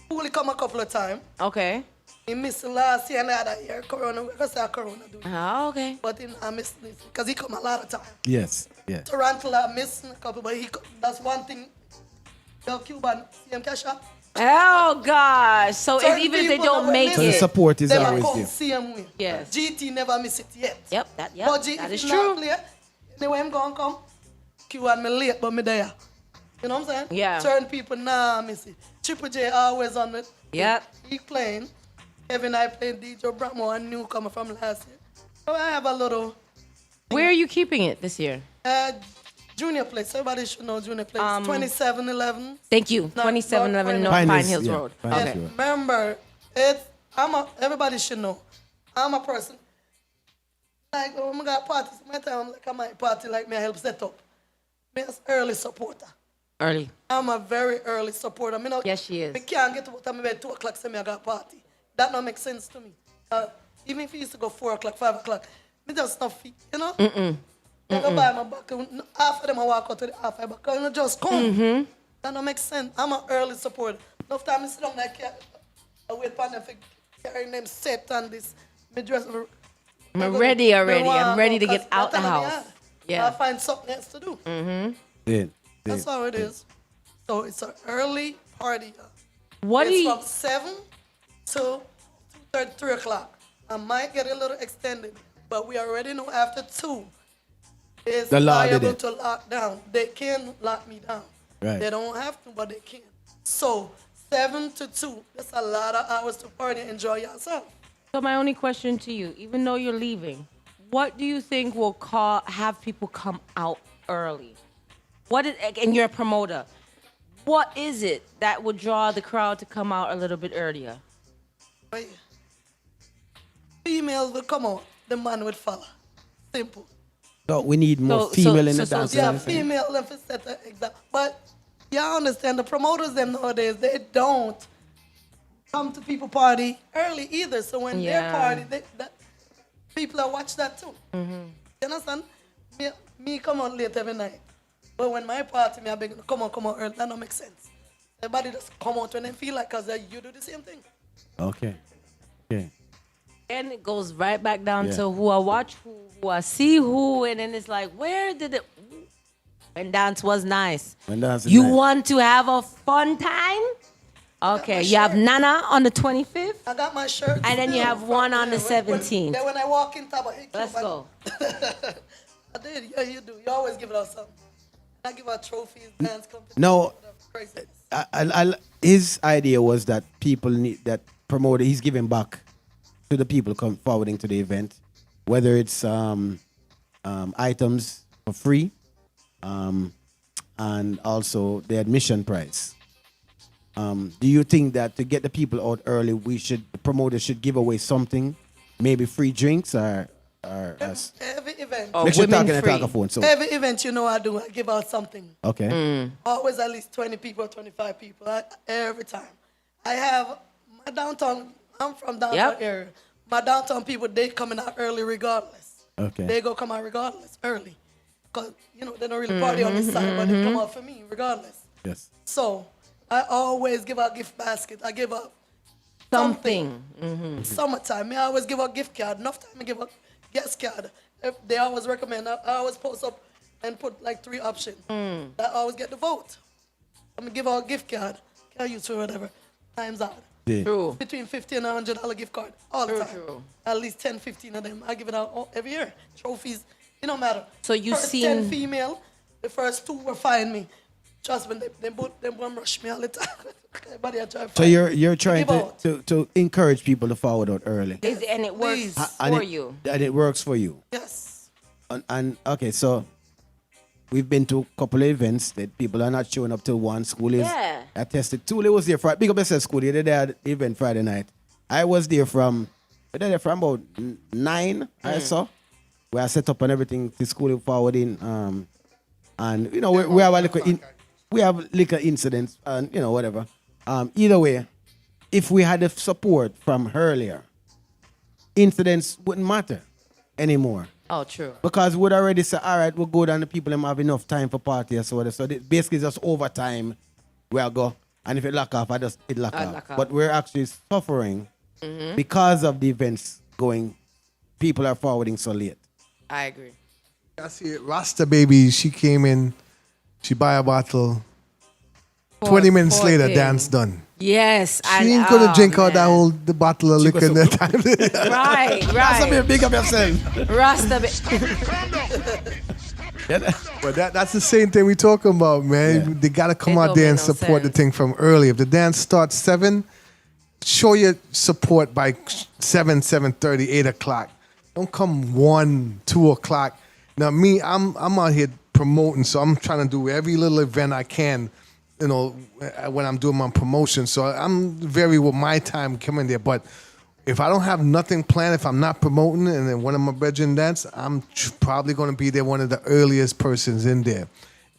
Only come a couple of times. Okay. He missed last year and the other year. Corona, we're gonna say Corona do it. Oh, okay. But I missed this because he come a lot of time. Yes. Yeah. Toronto, I missed a couple, but that's one thing. Yo, Cuban, CM Cash Up. Oh gosh. So even if they don't make So the it, support is Them always come there. see him win. Yes. GT never miss it yet. Yep, But that is if true. not play, anyway, I'm going to come. Q and me late, but me there. You know what I'm saying? Yeah. Certain people, nah, miss it. Triple J always on it. Yep. He playing. Kevin I playing DJ Brammo, a newcomer from last year. So I have a little Where are you keeping it this year? junior place. Everybody should know junior place. 2711. Thank you. No, 2711 North North Pine Pine Hills, Hills yeah. Road. Pine Okay. Hills. Remember, everybody should know. I'm a person. Like when I got parties, I'm like I might party like me, I help set up. Me as early supporter. Early. I'm a very early supporter. Me not, Yes, she is. Me can't get to what time bed 2 o'clock say me I got party. That don't make sense to me. Even if you used to go 4 o'clock, 5 o'clock, me just not fit, you know? I go buy my back. Half of them I walk out to the half of back. You know, just come. That don't make sense. I'm an early supporter. Enough time I sit down like I wait for them for carrying them set and this. Me dress. I'm ready already. I'm ready to get Cause out the that time I house. have. Yeah. I'll find something else to do. Yeah. That's how it is. So it's an early party. What do It's you? from 7 to 2:30, 3 o'clock. I might get a little extended, but we already know after 2 is The law did liable it. to lock down. They can lock me down. Right. They don't have to, but they can. So 7 to 2, that's a lot of hours to party and enjoy yourself. So my only question to you, even though you're leaving, what do you think will have people come out early? What is, and you're a promoter, what is it that would draw the crowd to come out a little bit earlier? But females will come out, the man would follow. Simple. So we need more So- female in so- the so- dance. Yeah, female them for set an example. But y'all understand the promoters them nowadays, they don't come to people party early either. So when Yeah. they party, people are watch that too. You understand? Me come out late every night. But when my party, me I beg come on early. That don't make sense. Everybody just come out when they feel like, cause you do the same thing. Okay. Okay. And it goes right back down Yeah. to who I watch, who I see, who, and then it's like, where did it? When dance was nice. When dance is You nice. want to have a fun time? Okay, my you have shirt. Nana on the 25th. I got my shirt. And then you still have from one on the there. 17th. Then when I walk in, Taba, hey, Let's Cuban. go. I did. Yeah, you do. You always give it out something. I give out trophies, dance competitions. No. Crazy. His idea was that people need that promoter. He's giving back to the people come forwarding to the event, whether it's items for free, and also the admission price. Do you think that to get the people out early, the promoter should give away something, maybe free drinks or us? Every event. Make sure women talking free. a talkaphone. So Every event, you know I do. I give out something. okay. Always at least 20 people, 25 people. Every time. I have my downtown. I'm from downtown Yep. area. My downtown people, they coming out early regardless. Okay. They go come out regardless, early. Because, you know, they don't really party on this side, but they come out for me regardless. Yes. So I always give out gift basket. I give out Something. summertime. I always give out gift card. Enough time I give out guest card. If they always recommend. I always post up and put like 3 options. I always get the vote. I'm gonna give out a gift card. Can I use for whatever? Times out. Yeah. True. Between $50 and $100 gift card all the True, time. true. At least 10, 15 of them. I give it out every year. Trophies. It don't matter. So you first seen- 10 female. The first 2 were fine me. Trust me, they both rush me all the time. Everybody I try to So find. you're trying Give out. to encourage people to forward out early. And it works Please. And for it- you. And it works for you. Yes. And okay, so we've been to a couple of events that people are not showing up till one. School is Yeah. I tested. Tule was there Friday. Big up yourself, School. They had the event Friday night. I was there from about 9. I saw where I set up and everything to school forwarding. And you know we have a little incidents and you know whatever. Either way, if we had the support from earlier, incidents wouldn't matter anymore. Oh, true. Because we'd already say, all right, we'll go down, the people them have enough time for party or so whatever. So basically just overtime, we'll go. And if it lock off, it lock off. But we're actually suffering because of the events going, people are forwarding so late. I agree. I see it. Rasta baby, she came in, she buy a bottle. 20 minutes later, thing. dance done. Yes. She ain't gonna drink out the bottle of liquor in that time. Right. Rasta, big up yourself. Rasta. But that's the same thing we talking about, man. Yeah. They gotta come It out don't there make and no support the sense. thing from early. If the dance starts 7, show your support by 7:30, 8 o'clock. Don't come 1, 2 o'clock. Now me, I'm out here promoting, so I'm trying to do every little event I can, you know, when I'm doing my promotion. So I'm very with my time coming there. But if I don't have nothing planned, if I'm not promoting and then one of my brethren dance, I'm probably going to be there one of the earliest persons in there.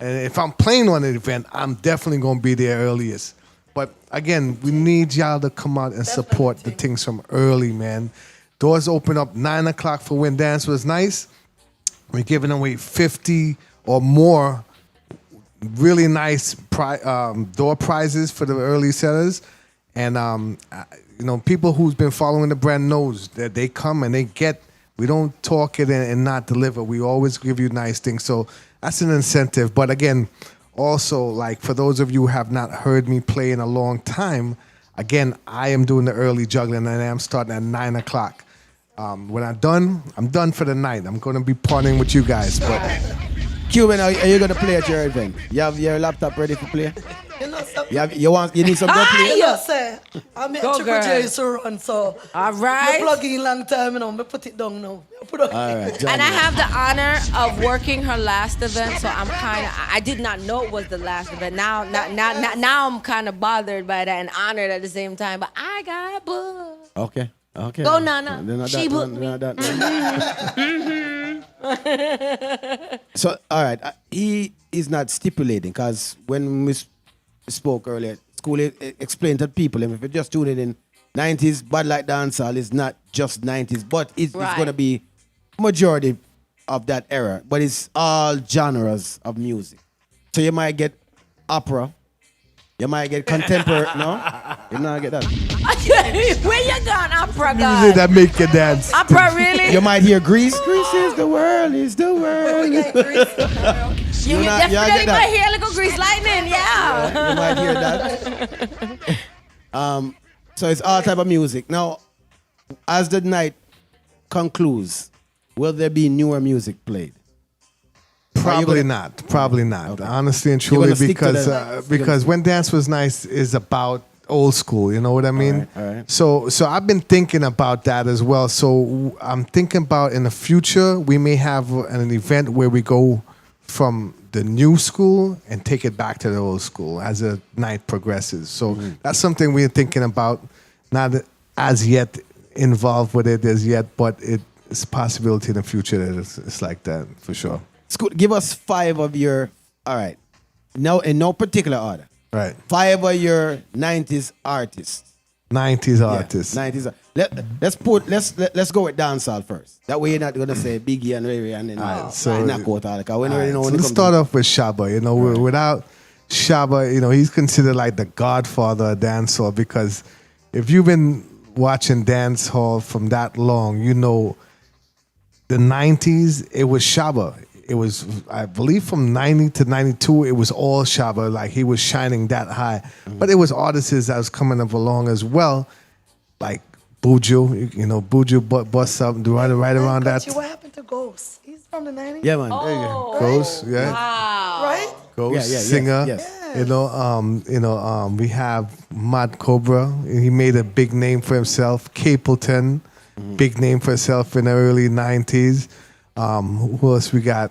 And if I'm playing on an event, I'm definitely going to be there earliest. But again, we need y'all to come out and support the things from early, man. Doors open up 9 o'clock for When Dance Was Nice. We're giving away 50 or more really nice door prizes for the early sellers. And, you know, people who's been following the brand knows that they come and they get, we don't talk it and not deliver. We always give you nice things. So that's an incentive. But again, also, like for those of you who have not heard me play in a long time, again, I am doing the early juggling and I am starting at 9 o'clock. When I'm done for the night. I'm going to be partying with you guys. But Cuban, are you going to play at your event? You have your laptop ready to play? You know, so, You need some good play? you know, say, I'm a Go, Triple girl. J used to run, so All right. I plug in long time, you know, I put it down now. All right, And I have the honor of working her last event, so I'm I did not know it was the last event. Now I'm kind of bothered by that and honored at the same time. But I got booked. Okay. Go, Nana. She booked me. So, all right. He is not stipulating because when we spoke earlier, School explained to people, if you're just tuning in, 90s, Bad Light Dancehall is not just 90s, but it's going to be majority of that era. But it's all genres of music. So you might get opera. You might get contemporary. No? You not get that. Where you gone, opera music guy? that make you dance. Opera, really? You might hear Grease. Grease is the world, is the world. You not- y'all definitely get that. might hear little grease lightning, yeah. You might hear that. So it's all type of music. Now, as the night concludes, will there be newer music played? Probably not. Okay. Honestly and truly, gonna stick to because When Dance Was Nice is about old school. You know what I mean? All right. So I've been thinking about that as well. So I'm thinking about in the future we may have an event where we go from the new school and take it back to the old school as the night progresses. So that's something we're thinking about. Not as yet involved with it as yet, but it's a possibility in the future that it's like that for sure. Give us 5 of your, all right, no, in no particular order. Right. 5 of your 90s artists. 90s Yeah, artists. 90s. Let's go with dancehall first. That way you're not gonna say Biggie and Ray Ray and then knock out all the car. Let's start off with Shabba. You know, without Shabba, you know, he's considered like the godfather of dancehall because if you've been watching dancehall from that long, you know the 90s, it was Shabba. It was, I believe, from 90 to 92, it was all Shabba. Like, he was shining that high. But it was artists that was coming up along as well, like Buju. You know, Buju busts up right around that. What happened to Ghost? He's from the 90s? Yeah, man. Ghost, yeah. Wow. Right? Ghost, Yeah, singer. yes. You know, we have Mad Cobra. He made a big name for himself. Capleton, big name for himself in the early 90s. Who else we got?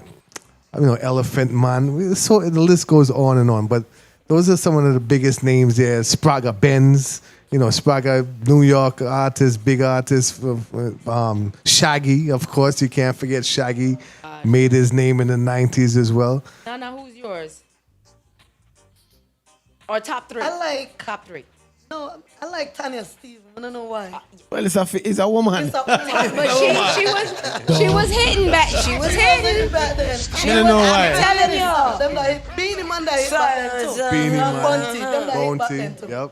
You know, Elephant Man. So the list goes on and on. But those are some of the biggest names there. Spraga Benz. You know, Spraga, New York artist, big artist. Shaggy, of course. You can't forget Shaggy. Made his name in the 90s as well. Nana, who's yours? Or top 3? I like top 3. No, I like Tanya Stevens. I don't know why. Well, it's a woman. It's a But she was hitting back. She was hitting. back then. I don't know why. I'm telling you. Them that hit Beanie Man that hit back then too. Beanie Man. Bunty, them that hit back then Bounty. too. Yep.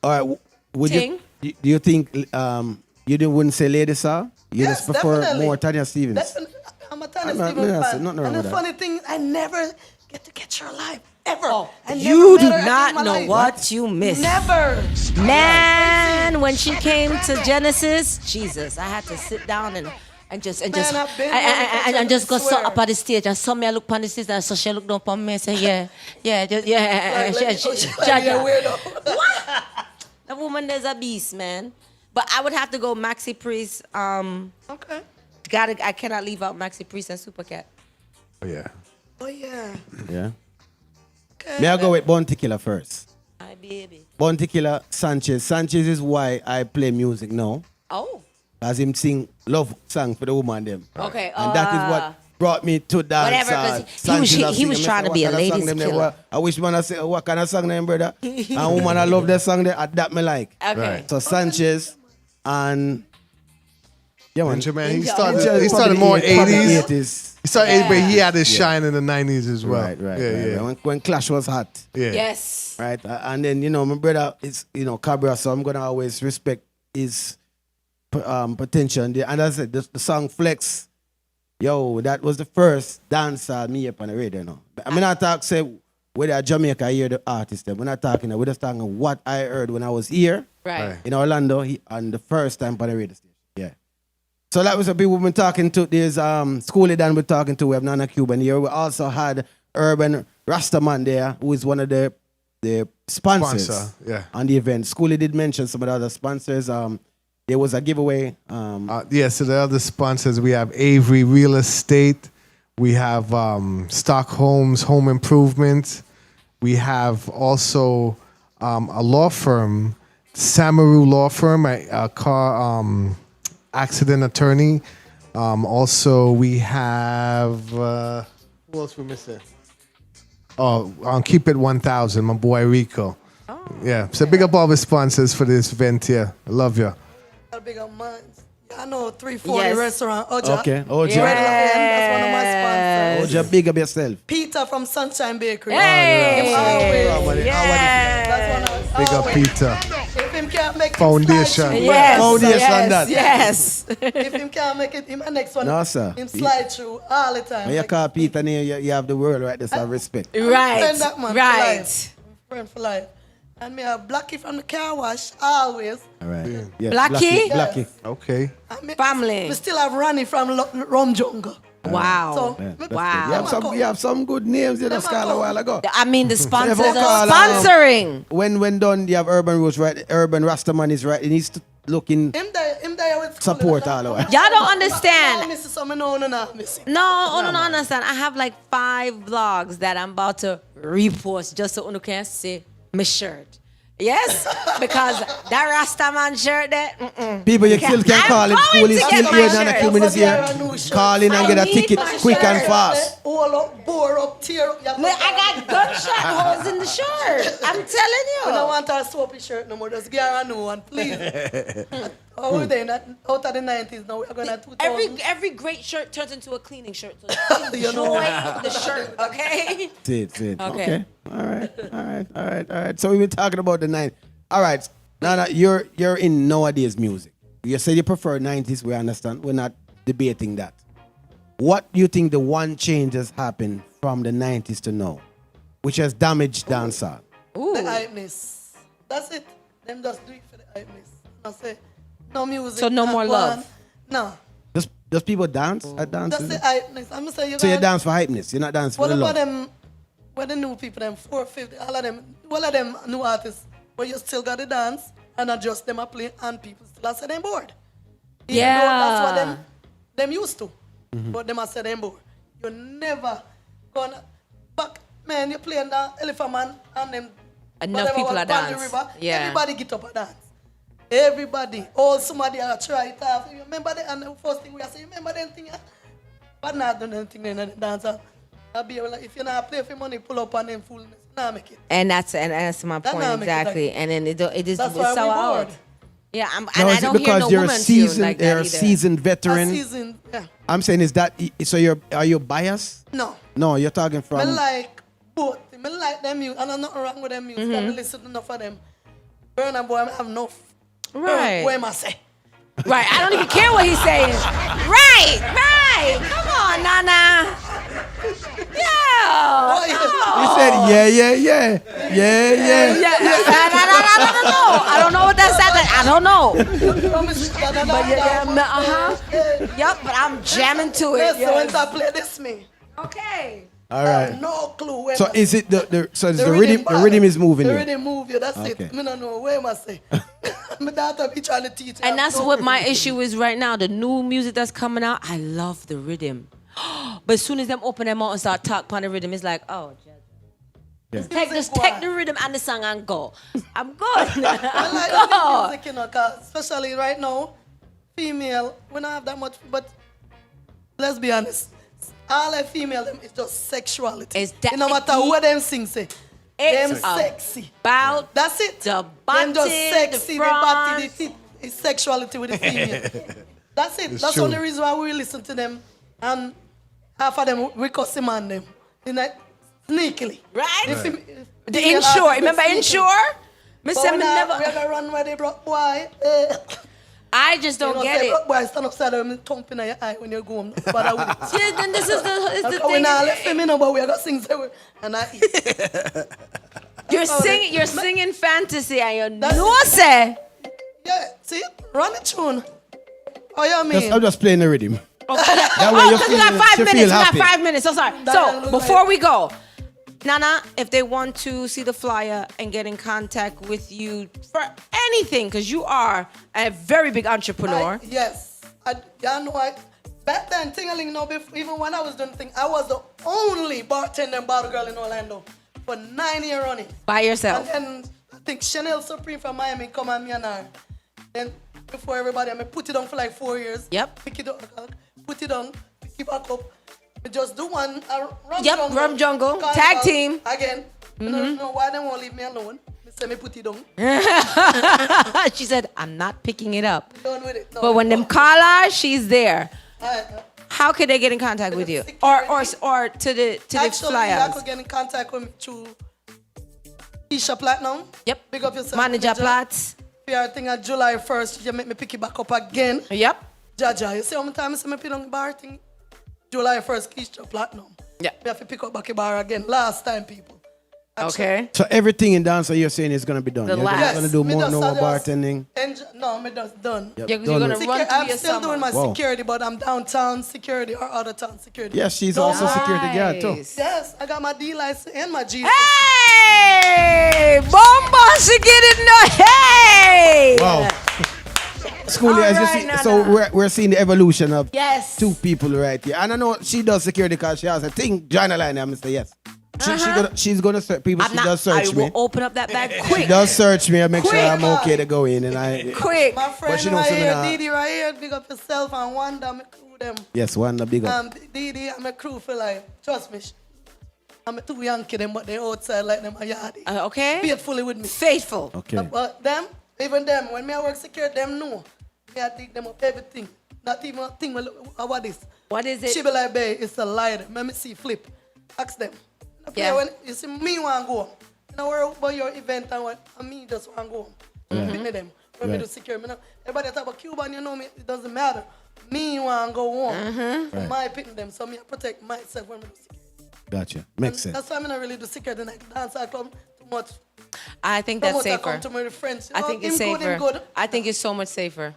All right. Would Ting? do you think wouldn't say Lady Saw? You Yes, just prefer definitely. more Tanya Stevens? Definitely. I'm a Tanya I'm not- Stevens I'm not- fan. nothing wrong And with the that. funny thing, I never get to catch her alive. Ever. I never You met do her in not my know life. what you missed. Never. Man, when she came to Genesis, Jesus, I had to sit down and just I've been there, and just go I sit swear. up on the stage. And saw me, I look on the stage, and so she looked down upon me and said, yeah. Weirdo. The woman is a beast, man. But I would have to go Maxi Priest. Okay. I cannot leave out Maxi Priest and Supercat. Oh, yeah. Oh, yeah. Yeah. Okay. May I go with Bounty Killer first? My baby. Bounty Killer, Sanchez. Sanchez is why I play music now. Oh. As him sing love song for the woman them. Okay. And that is what brought me to dance. Whatever, 'cause he was trying to be a ladies' killer. I wish man I say what kind of song them, brother. And woman I love that song there. That me like. Okay. Right. So Sanchez and yeah, man. Benjamin, he Probably started more probably 80s. 80s. He started, but he had his shine in the 90s as well. Right. Yeah. When Clash was hot. Yeah. Yes. Right. And then, my brother is, Cabra, so I'm going to always respect his potential. And as I said, the song Flex, that was the first dance me up on the radio now. I mean, I talk, say, whether Jamaica I hear the artist, we're not talking, we're just talking what I heard when I was here Right. in Orlando and the first time on the radio station. Yeah. So that was a people we've been talking to. There's Skooliedon we're talking to. We have Nana Cuban here. We also had Urbanrastaman there, who is one of the sponsors Sponsor, yeah. on the event. Skoolie did mention some of the other sponsors. There was a giveaway. So the other sponsors, we have Avery Real Estate. We have Stockholm's Home Improvement. We have also a law firm, Samaru Law Firm, a car accident attorney. Also, we have who else we missing? Oh, Keep It 1000, my boy Rico. Oh. Yeah, so big up all the sponsors for this event here. I love you. Big up mine. I know 340 Yes. restaurant. Oja. Okay, Oja. That's one of my sponsors. Oja, big up yourself. Peter from Sunshine Bakery. Hey. Always. Yeah. That's one of Big up always. Peter. If him can't make Foundation. It, Yes. Foundation that. Yes. if him can't make it, him next one. No, sir. Him slide through all the time. When you Like, call Peter name, you have the world right there, so respect. Right. friend that man for Right. life. Friend for life. And me have Blackie from the car wash, always. All right. Yeah. Blackie? Blackie. Okay. And me, Family. We still have Ronnie from Rum Jungle. Wow. So, Yeah, me- that's Wow. good. You have some good names you just Them a called a go. while ago. I mean, the sponsors If I are call, sponsoring. When done, you have Urban Roots, right? Urban Rastaman is right. He needs to look in him there with support all the way. Y'all don't I understand. miss some, no, miss him. No, don't understand. I have like 5 vlogs that I'm about to repost just so you can see my shirt. Yes, because that Rastaman shirt there. People, you still can I'm call it. going School to is get still my here, shirt. Nana Cuban is here. Call in and get a I need ticket my quick and shirt. fast. All up, bore up, tear up. Look, I got gunshot holes in the shirt. I'm telling I don't you. want a soapy shirt no more. Just get a new one, please. How are they? Out of the 90s now. We're going to 2000. Every great shirt turns into a cleaning shirt. So You know. enjoy the shirt, okay? See it. Okay. All right. So we've been talking about the 90s. All right. Nana, you're in nowadays music. You say you prefer 90s. We understand. We're not debating that. What do you think the one change has happened from the 90s to now, which has damaged dancehall? The hypeness. That's it. Them just do it for the hypeness. I say, no music. So no not more one. love. No. Does people dance at dances? That's the hypeness. I'm going to say you So you guys- dance for hypeness. You're not dancing for What the about love. them, what the new people, them 450, all of them new artists, where you still got to dance and adjust them a play and people still are saying bored. Even though that's what them used to. But them are saying them bored. You're never gonna, back, man, you're playing the Elephant Man and them. Enough whatever people was are down the dance. river, Yeah. Everybody get up and dance. Everybody. All somebody are try it off. You remember the, and the first thing we are saying, remember them thing? But not doing anything in the dancer. I'll be like, if you're not play for money, pull up on them foolishness. Nah, make it. And that's my That point now make it exactly. like- And then it is That's it's why so we out. bored. Yeah, and Now, I is it don't hear because no you're a woman tune seasoned, like you're that a either. seasoned A veteran? season, yeah. I'm saying is that so are you biased? No. No, you're talking I from. like both. I like them music, and I'm not wrong with them music. I listen to enough of them. Burna Boy, I have enough. Right. What am I say? Right. I don't even care what he's saying. Right. Come on, Nana. Yeah. He said, yeah. No. I don't know what that sounds like. I don't know. Yep, but I'm jamming to it. So when I play this, me. Okay. All right. No clue. Where So am I is say. it the rhythm? The rhythm is moving The you. rhythm move you. That's Okay. it. Me don't know where am I say. My daughter be trying to teach. And that's what my issue is right now. The new music that's coming out, I love the rhythm. But as soon as them open them out and start talk on the rhythm, it's like, oh, just take the rhythm and the song and go. I'm good. I like the music, you know, 'cause especially right now, female, we don't have that much, but let's be honest. All a female them is just sexuality. Is that no matter what them sing say. Them It's sexy. about That's it. the Them body, just sexy, the the body, front. the teeth. It's sexuality with the female. That's it. It's That's true. the only reason why we listen to them. And half of them, we cuss him on them. You know, sneakily. Right? The female Insure. artists Remember sneakily. Insure? But Mr. we're Never. gonna run where they broke boy. I just don't get it. Broke boy stand upside down and thump in your eye when you go home. No bother with it. Yeah, then this is the We thing. not left him in, but we got sing so and I eat. You're singing fantasy and you That's know it. say. Yeah, see? Run the tune. Oh, you mean? I'm just playing the rhythm. Oh, way you because we feel- got 5 you minutes. feel We got happy. 5 minutes. So sorry. That So look before like- we go, Nana, if they want to see the flyer and get in contact with you for anything, because you are a very big entrepreneur. Yes. Back then, Tingaling, no, even when I was doing things, I was the only bartender and bottle girl in Orlando for 9 years running. By yourself. And then I think Chanel Supreme from Miami come on me and her. Then before everybody, I put it on for like 4 years. Yep. Pick it up, put it on, pick it back up. We just do one. Rum Yep, Jungle. Rum Jungle. Carnival. Tag team. Again. I don't know why they won't leave me alone. They say me put it on. She said, I'm not picking it up. Done with it. No, But when them call her, she's there. Alright. How could they get in contact with you? Or to the Actually, I flyers? could get in contact with me through Keisha Platinum. Yep. Big up yourself. Manager Platts. I think on July 1st, you make me pick it back up again. Yep. Jaja, you see how many times I put on the bar thing? July 1st, Keisha Platinum. Yeah. We have to pick up back a bar again. Last time, people. Actually, Okay. So everything in dance that you're saying is gonna be done. The You're last- just gonna do me more just no more had just bartending. No, me just done. Yep, You're done gonna with- run through I'm your still summer. doing my Wow. security, but I'm downtown security or out of town security. Yeah, she's also security guard too. Nice. Yes, I got my D license and my G. Hey! Bomba, she get it no. Hey! Wow. Schoolie, as you Alright, see, Nana. so we're seeing the evolution of Yes. two people right here. And I know she does security because she has a thing, join a line, I'm Mr. Yes. She's gonna search people, I'm she not, does I search will me. open up that bag She quick. does search me and make sure Quick. I'm okay to go in. And I Quick. My friend she knows right something here, that- Didi right here, big up yourself and Wanda, me crew them. yes, one the big up. Didi, I'm a crew for life. Trust me. I'm too young kid them, but they outside like them a yardie. Okay. Faithfully with me. Faithful. Okay. But them, even them, when me I work security, them know. Me I dig them up everything. Not even a thing, what is? What is it? She be like, babe, it's a lie. Let me see, flip. Ask them. Yeah. When you see me want to go home. You know worry about your event and what, and me just want to go home. Pick me them. When me Right. do security. Everybody talk about Cuban, you know me, it doesn't matter. Me want to go home. Right. My picking them, so me I protect myself when me do security. Gotcha. Makes sense. That's why I not really do security. Like dance, I come too much. I think that's Promoter safer. come to me with friends. I think it's him safer. Good, him good. I think it's so much safer.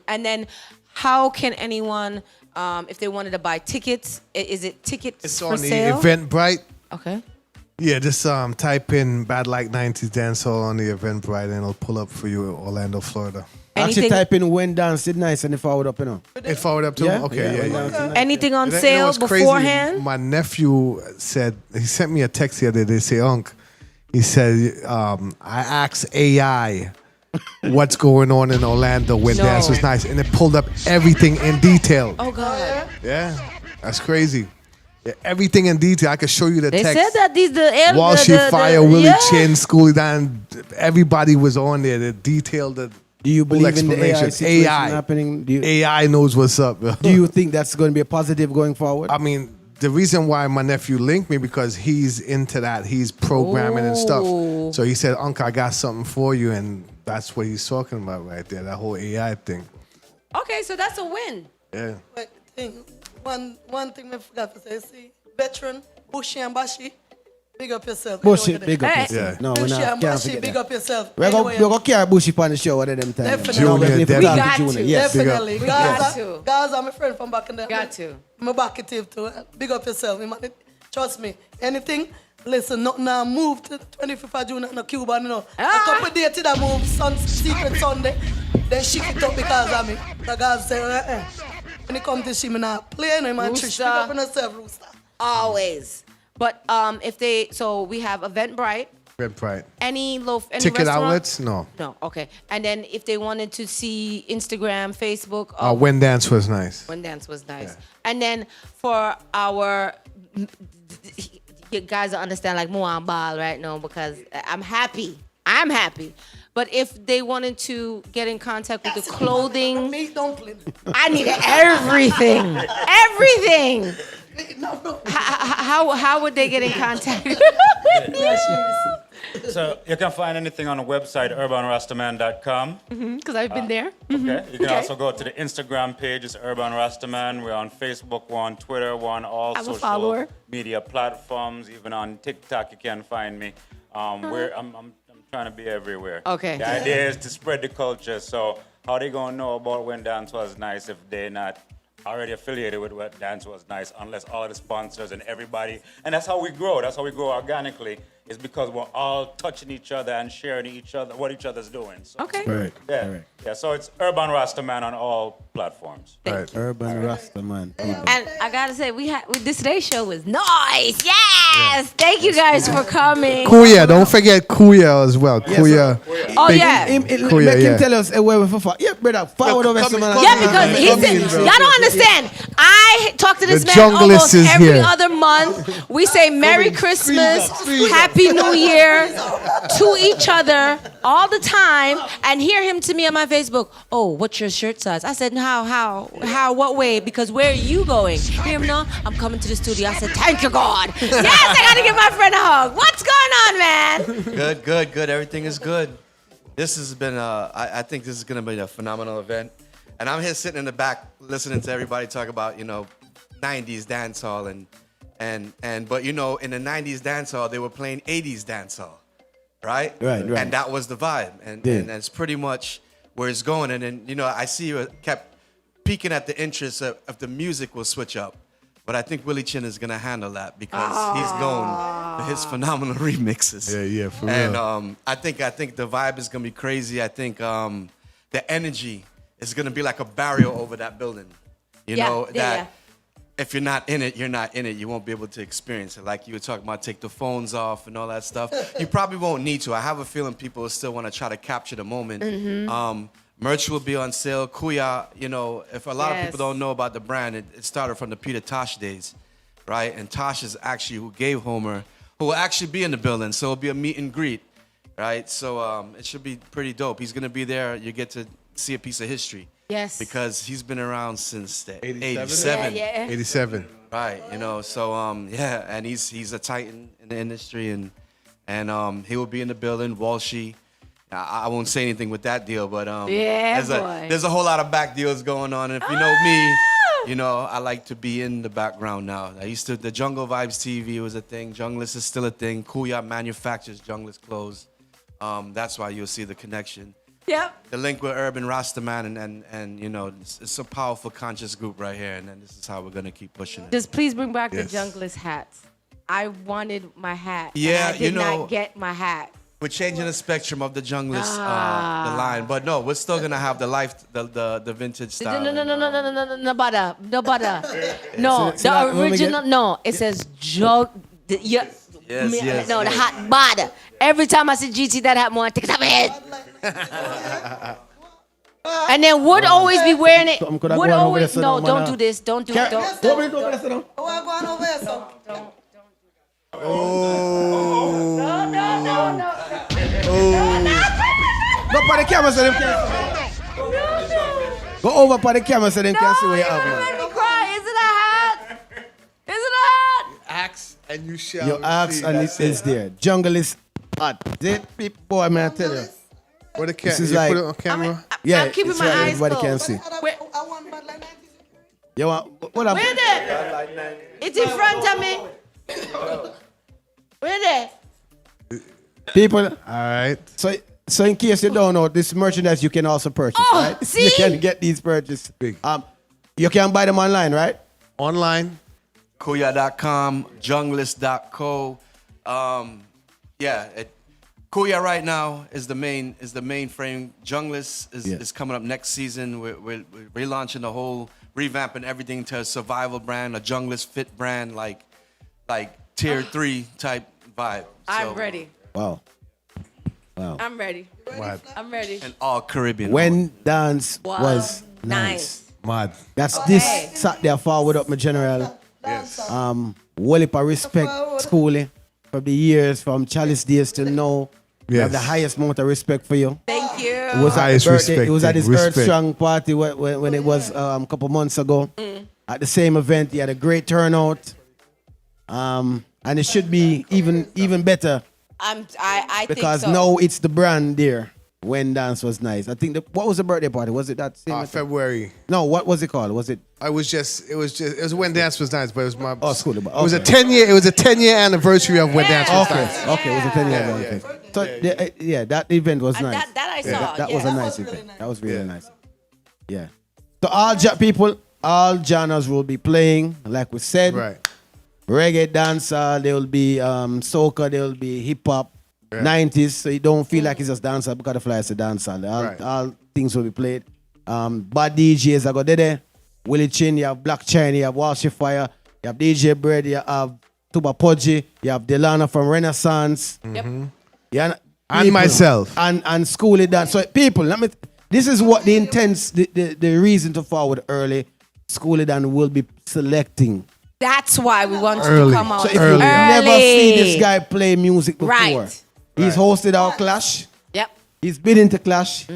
And then, how can anyone, if they wanted to buy tickets, is it tickets It's for on the sale? Eventbrite. Okay. Yeah, just type in Bad Like 90s Dancehall on the Eventbrite and it'll pull up for you in Orlando, Florida. Actually Anything, type in when dance is nice and it forward up, you know. It forward up to Yeah? Okay, When yeah. Dance Is Nice. anything on You know sale what's crazy? beforehand? My nephew said, he sent me a text the other day, say, Unc, he said, I asked AI what's going on in Orlando when No. dance was nice. And it pulled up everything in detail. Oh, God. Yeah, that's crazy. Everything in detail. I could show you the They text. said that these Walshy Fire, Willie Chin, Skooliedon, everybody was on there. The detailed. Do you believe in the AI situation happening? AI knows what's up. Bro. Do you think that's going to be a positive going forward? I mean, the reason why my nephew linked me because he's into that. He's programming and stuff. So he said, "Uncle, I got something for you," and that's what he's talking about right there. That whole AI thing. Okay, so that's a win. Yeah. But one thing I forgot to say, see, veteran, Bushy and Bashi, big up yourself. Bushy, big up yourself. Yeah. No, Bushy we're and not. Bashi, big up yourself. We're going to carry Bushy on the show one of them times. Definitely. No, Junior, we definitely. got to. Yes. Definitely. got to. Gaza, my friend from back in there. Got to. I'm a back at too. Big up yourself. Trust me. Anything, listen, not now move to 25th of June in Cuba, you know. A couple days to that move, Secret Sunday, then shift it up because of me. The guys say, when it comes to she, me not play, no, man, Trish, pick up on herself, Rooster. Always. But so we have Eventbrite. Eventbrite. Any Ticket restaurant? outlets? No. No, okay. And then if they wanted to see Instagram, Facebook. When Dance was nice. When Dance was nice. Yeah. And then for our, you guys don't understand like Moan Ball right now because I'm happy. But if they wanted to get in contact with the clothing. Meat dumpling. I need everything. Everything. No. How would they get in contact? So you can find anything on the website urbanrastaman.com. Because I've been there. Okay. You can also go to the Instagram page. It's Urban Rastaman. We're on Facebook. We're on Twitter. We're on all social media platforms. Even on TikTok, you can find me. I'm trying to be everywhere. Okay. The idea is to spread the culture. So how they gonna know about When Dance Was Nice if they're not already affiliated with When Dance Was Nice, unless all of the sponsors and everybody, and that's how we grow. That's how we grow organically. Is because we're all touching each other and sharing what each other's doing. So, okay. Right. Yeah. Right. Yeah. So it's Urban Rastaman on all platforms. Right. Urban Rastaman. And I gotta say, this today's show was nice. Yes. Thank you guys for coming. Kuya, don't forget Kuya as well. Kuya. Oh yeah. Kuya, Make yeah. him tell us where we're for. Yeah, brother. Forward over some. Yeah, because he said, y'all don't understand. I talk to this The man junglist almost is every here. other month. We say Merry Christmas, Happy New Year to each other all the time, and hear him to me on my Facebook. Oh, what's your shirt size? I said, how, what way? Because where are you going? Hear him now? I'm coming to the studio. I said, thank you, God. Yes, I gotta give my friend a hug. What's going on, man? Good. Everything is good. This has been, I think this is gonna be a phenomenal event. And I'm here sitting in the back listening to everybody talk about, 90s dance hall but in the 90s dance hall, they were playing 80s dance hall, right? Right. And that was the vibe. And that's pretty much where it's going. And then, I see you kept peeking at the interest of the music will switch up. But I think Willie Chin is going to handle that because he's known for his phenomenal remixes. Yeah, for real. And I think the vibe is going to be crazy. I think the energy is going to be like a barrier over that building. If you're not in it, you're not in it. You won't be able to experience it. Like you were talking about, take the phones off and all that stuff. You probably won't need to. I have a feeling people will still want to try to capture the moment. Merch will be on sale. Kuya, if a lot of people don't know about the brand, it started from the Peter Tosh days, right? And Tosh is actually who gave Homer, who will actually be in the building. So it'll be a meet and greet, right? So it should be pretty dope. He's going to be there. You get to see a piece of history. Yes. Because he's been around since the 87. 87. Right, and he's a titan in the industry, and he will be in the building. Walshy, I won't say anything with that deal, but there's a whole lot of back deals going on. And if you know me, I like to be in the background now. The Jungle Vibes TV was a thing. Junglist is still a thing. Kuya manufactures Junglist clothes. That's why you'll see the connection. Yep. The link with Urban Rastaman and it's a powerful conscious group right here, and then this is how we're gonna keep pushing it. Just please bring back the Junglist hats. I wanted my hat. Yeah, and I did not get my hat. We're changing the spectrum of the Junglist the line, but no, we're still gonna have the vintage style. No butter. No, the original. No, it says Yes. No, the hot butter. Every time I see GT that hat more, I take it off my head. And then Wood always be wearing it. Something coulda Wood gone over always there, so no, no, don't man. do this. Don't do Can't- don't. Open it over there, sit down. Oh, I'm going over here, so. Go for the camera so them can see. Go over for the camera so them can see where you have, man. Let me cry. Is it a hat? Is it a hat? Axe and you shall. Your axe and receive. it is there. Jungle is hot. People, boy, man, I tell you. Where the This camera? is You like- put it on camera. Yeah, I'm keeping it's my right, eyes everybody can closed. see. I want bad like 90s. You want, what up? Where there? It's in front of me. Where there? People, All right. so in case you don't know, this merchandise you can also purchase, Oh, right? see? You can get these purchased. Big. You can buy them online, right? Online. Kuya.com, junglist.co. Kuya right now is the main frame. Junglist is coming up next season. We're relaunching the whole, revamping everything to a survival brand, a Junglist fit brand, like tier 3 type vibe. I'm ready. Wow. I'm ready. Mad. I'm ready. And all Caribbean. When dance Wow. was nice. Mad. That's this Saturday forward up, my general. Yes. Well, if I respect Skoolie from the years, from Chalice days to now. I have the Yes. highest amount of respect for you. Thank you. It was Highest at the birthday. respect, It was at his respect. Earth Strong party when it was a couple months ago. At the same event, he had a great turnout. And it should be even better I because think so. now it's the brand there. When dance was nice. I think what was the birthday party? Was it that same? February. No, what was it called? Was it? It was when dance was nice, but it was my. Skoolie. It was a 10-year anniversary of when dance was nice. Okay, it was a 10-year. Yeah, Okay. So that event was nice. That I saw. That yeah. was a nice event. That was really nice. Yeah. So all genres will be playing, like we said. Right. Reggae, dancehall, there will be soca, there will be hip hop, 90s. So you don't feel like it's just dancehall because the fly is a dancehall. All things will be played. Bad DJs are go there. Willie Chin, you have Black China, you have Walshy Fire, you have DJ Bread, you have Tuba Pudgy, you have Delana from Renaissance. Yep. Yeah, And myself. and Skooliedon. So people, this is what the intents, the reason to forward early. Skooliedon will be selecting. That's why we want you Early. to come out So if you early. never see this guy play music before, Right. he's hosted our Clash. Yep. He's been into Clash.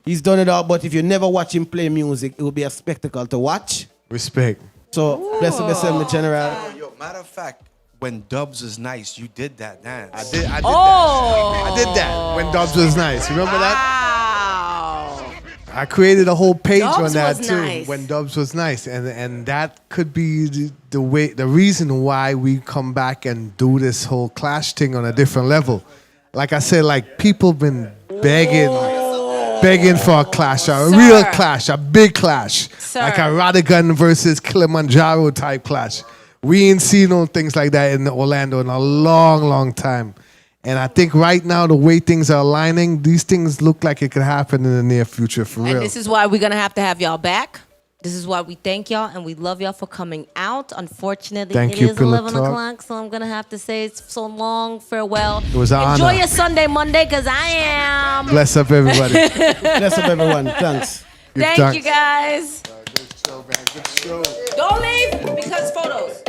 He's done it all. But if you never watch him play music, it will be a spectacle to watch. Respect. So bless up the general. Yo, matter of fact, when Dubs is nice, you did that dance. I did that. Oh. I did that when Dubs was nice. Remember that? Wow. I created a whole page Dubs on that was too. nice. When Dubs was nice, and that could be the reason why we come back and do this whole Clash thing on a different level. Like I said, like people been begging for a clash, a real clash, a big clash, like a Radigan versus Kilimanjaro type clash. We ain't seen no things like that in Orlando in a long, long time. And I think right now, the way things are aligning, these things look like it could happen in the near future, for real. And this is why we're going to have y'all back. This is why we thank y'all and we love y'all for coming out. Unfortunately, Thank it you, is Pillow 11 Talk. o'clock, so I'm going to have to say it's so long. Farewell. It was an Enjoy honor. your Sunday, Monday, because I am. Bless up, everybody. Bless up, everyone. Thanks. Thank you, guys. Good show, man. Good show. Don't leave because photos.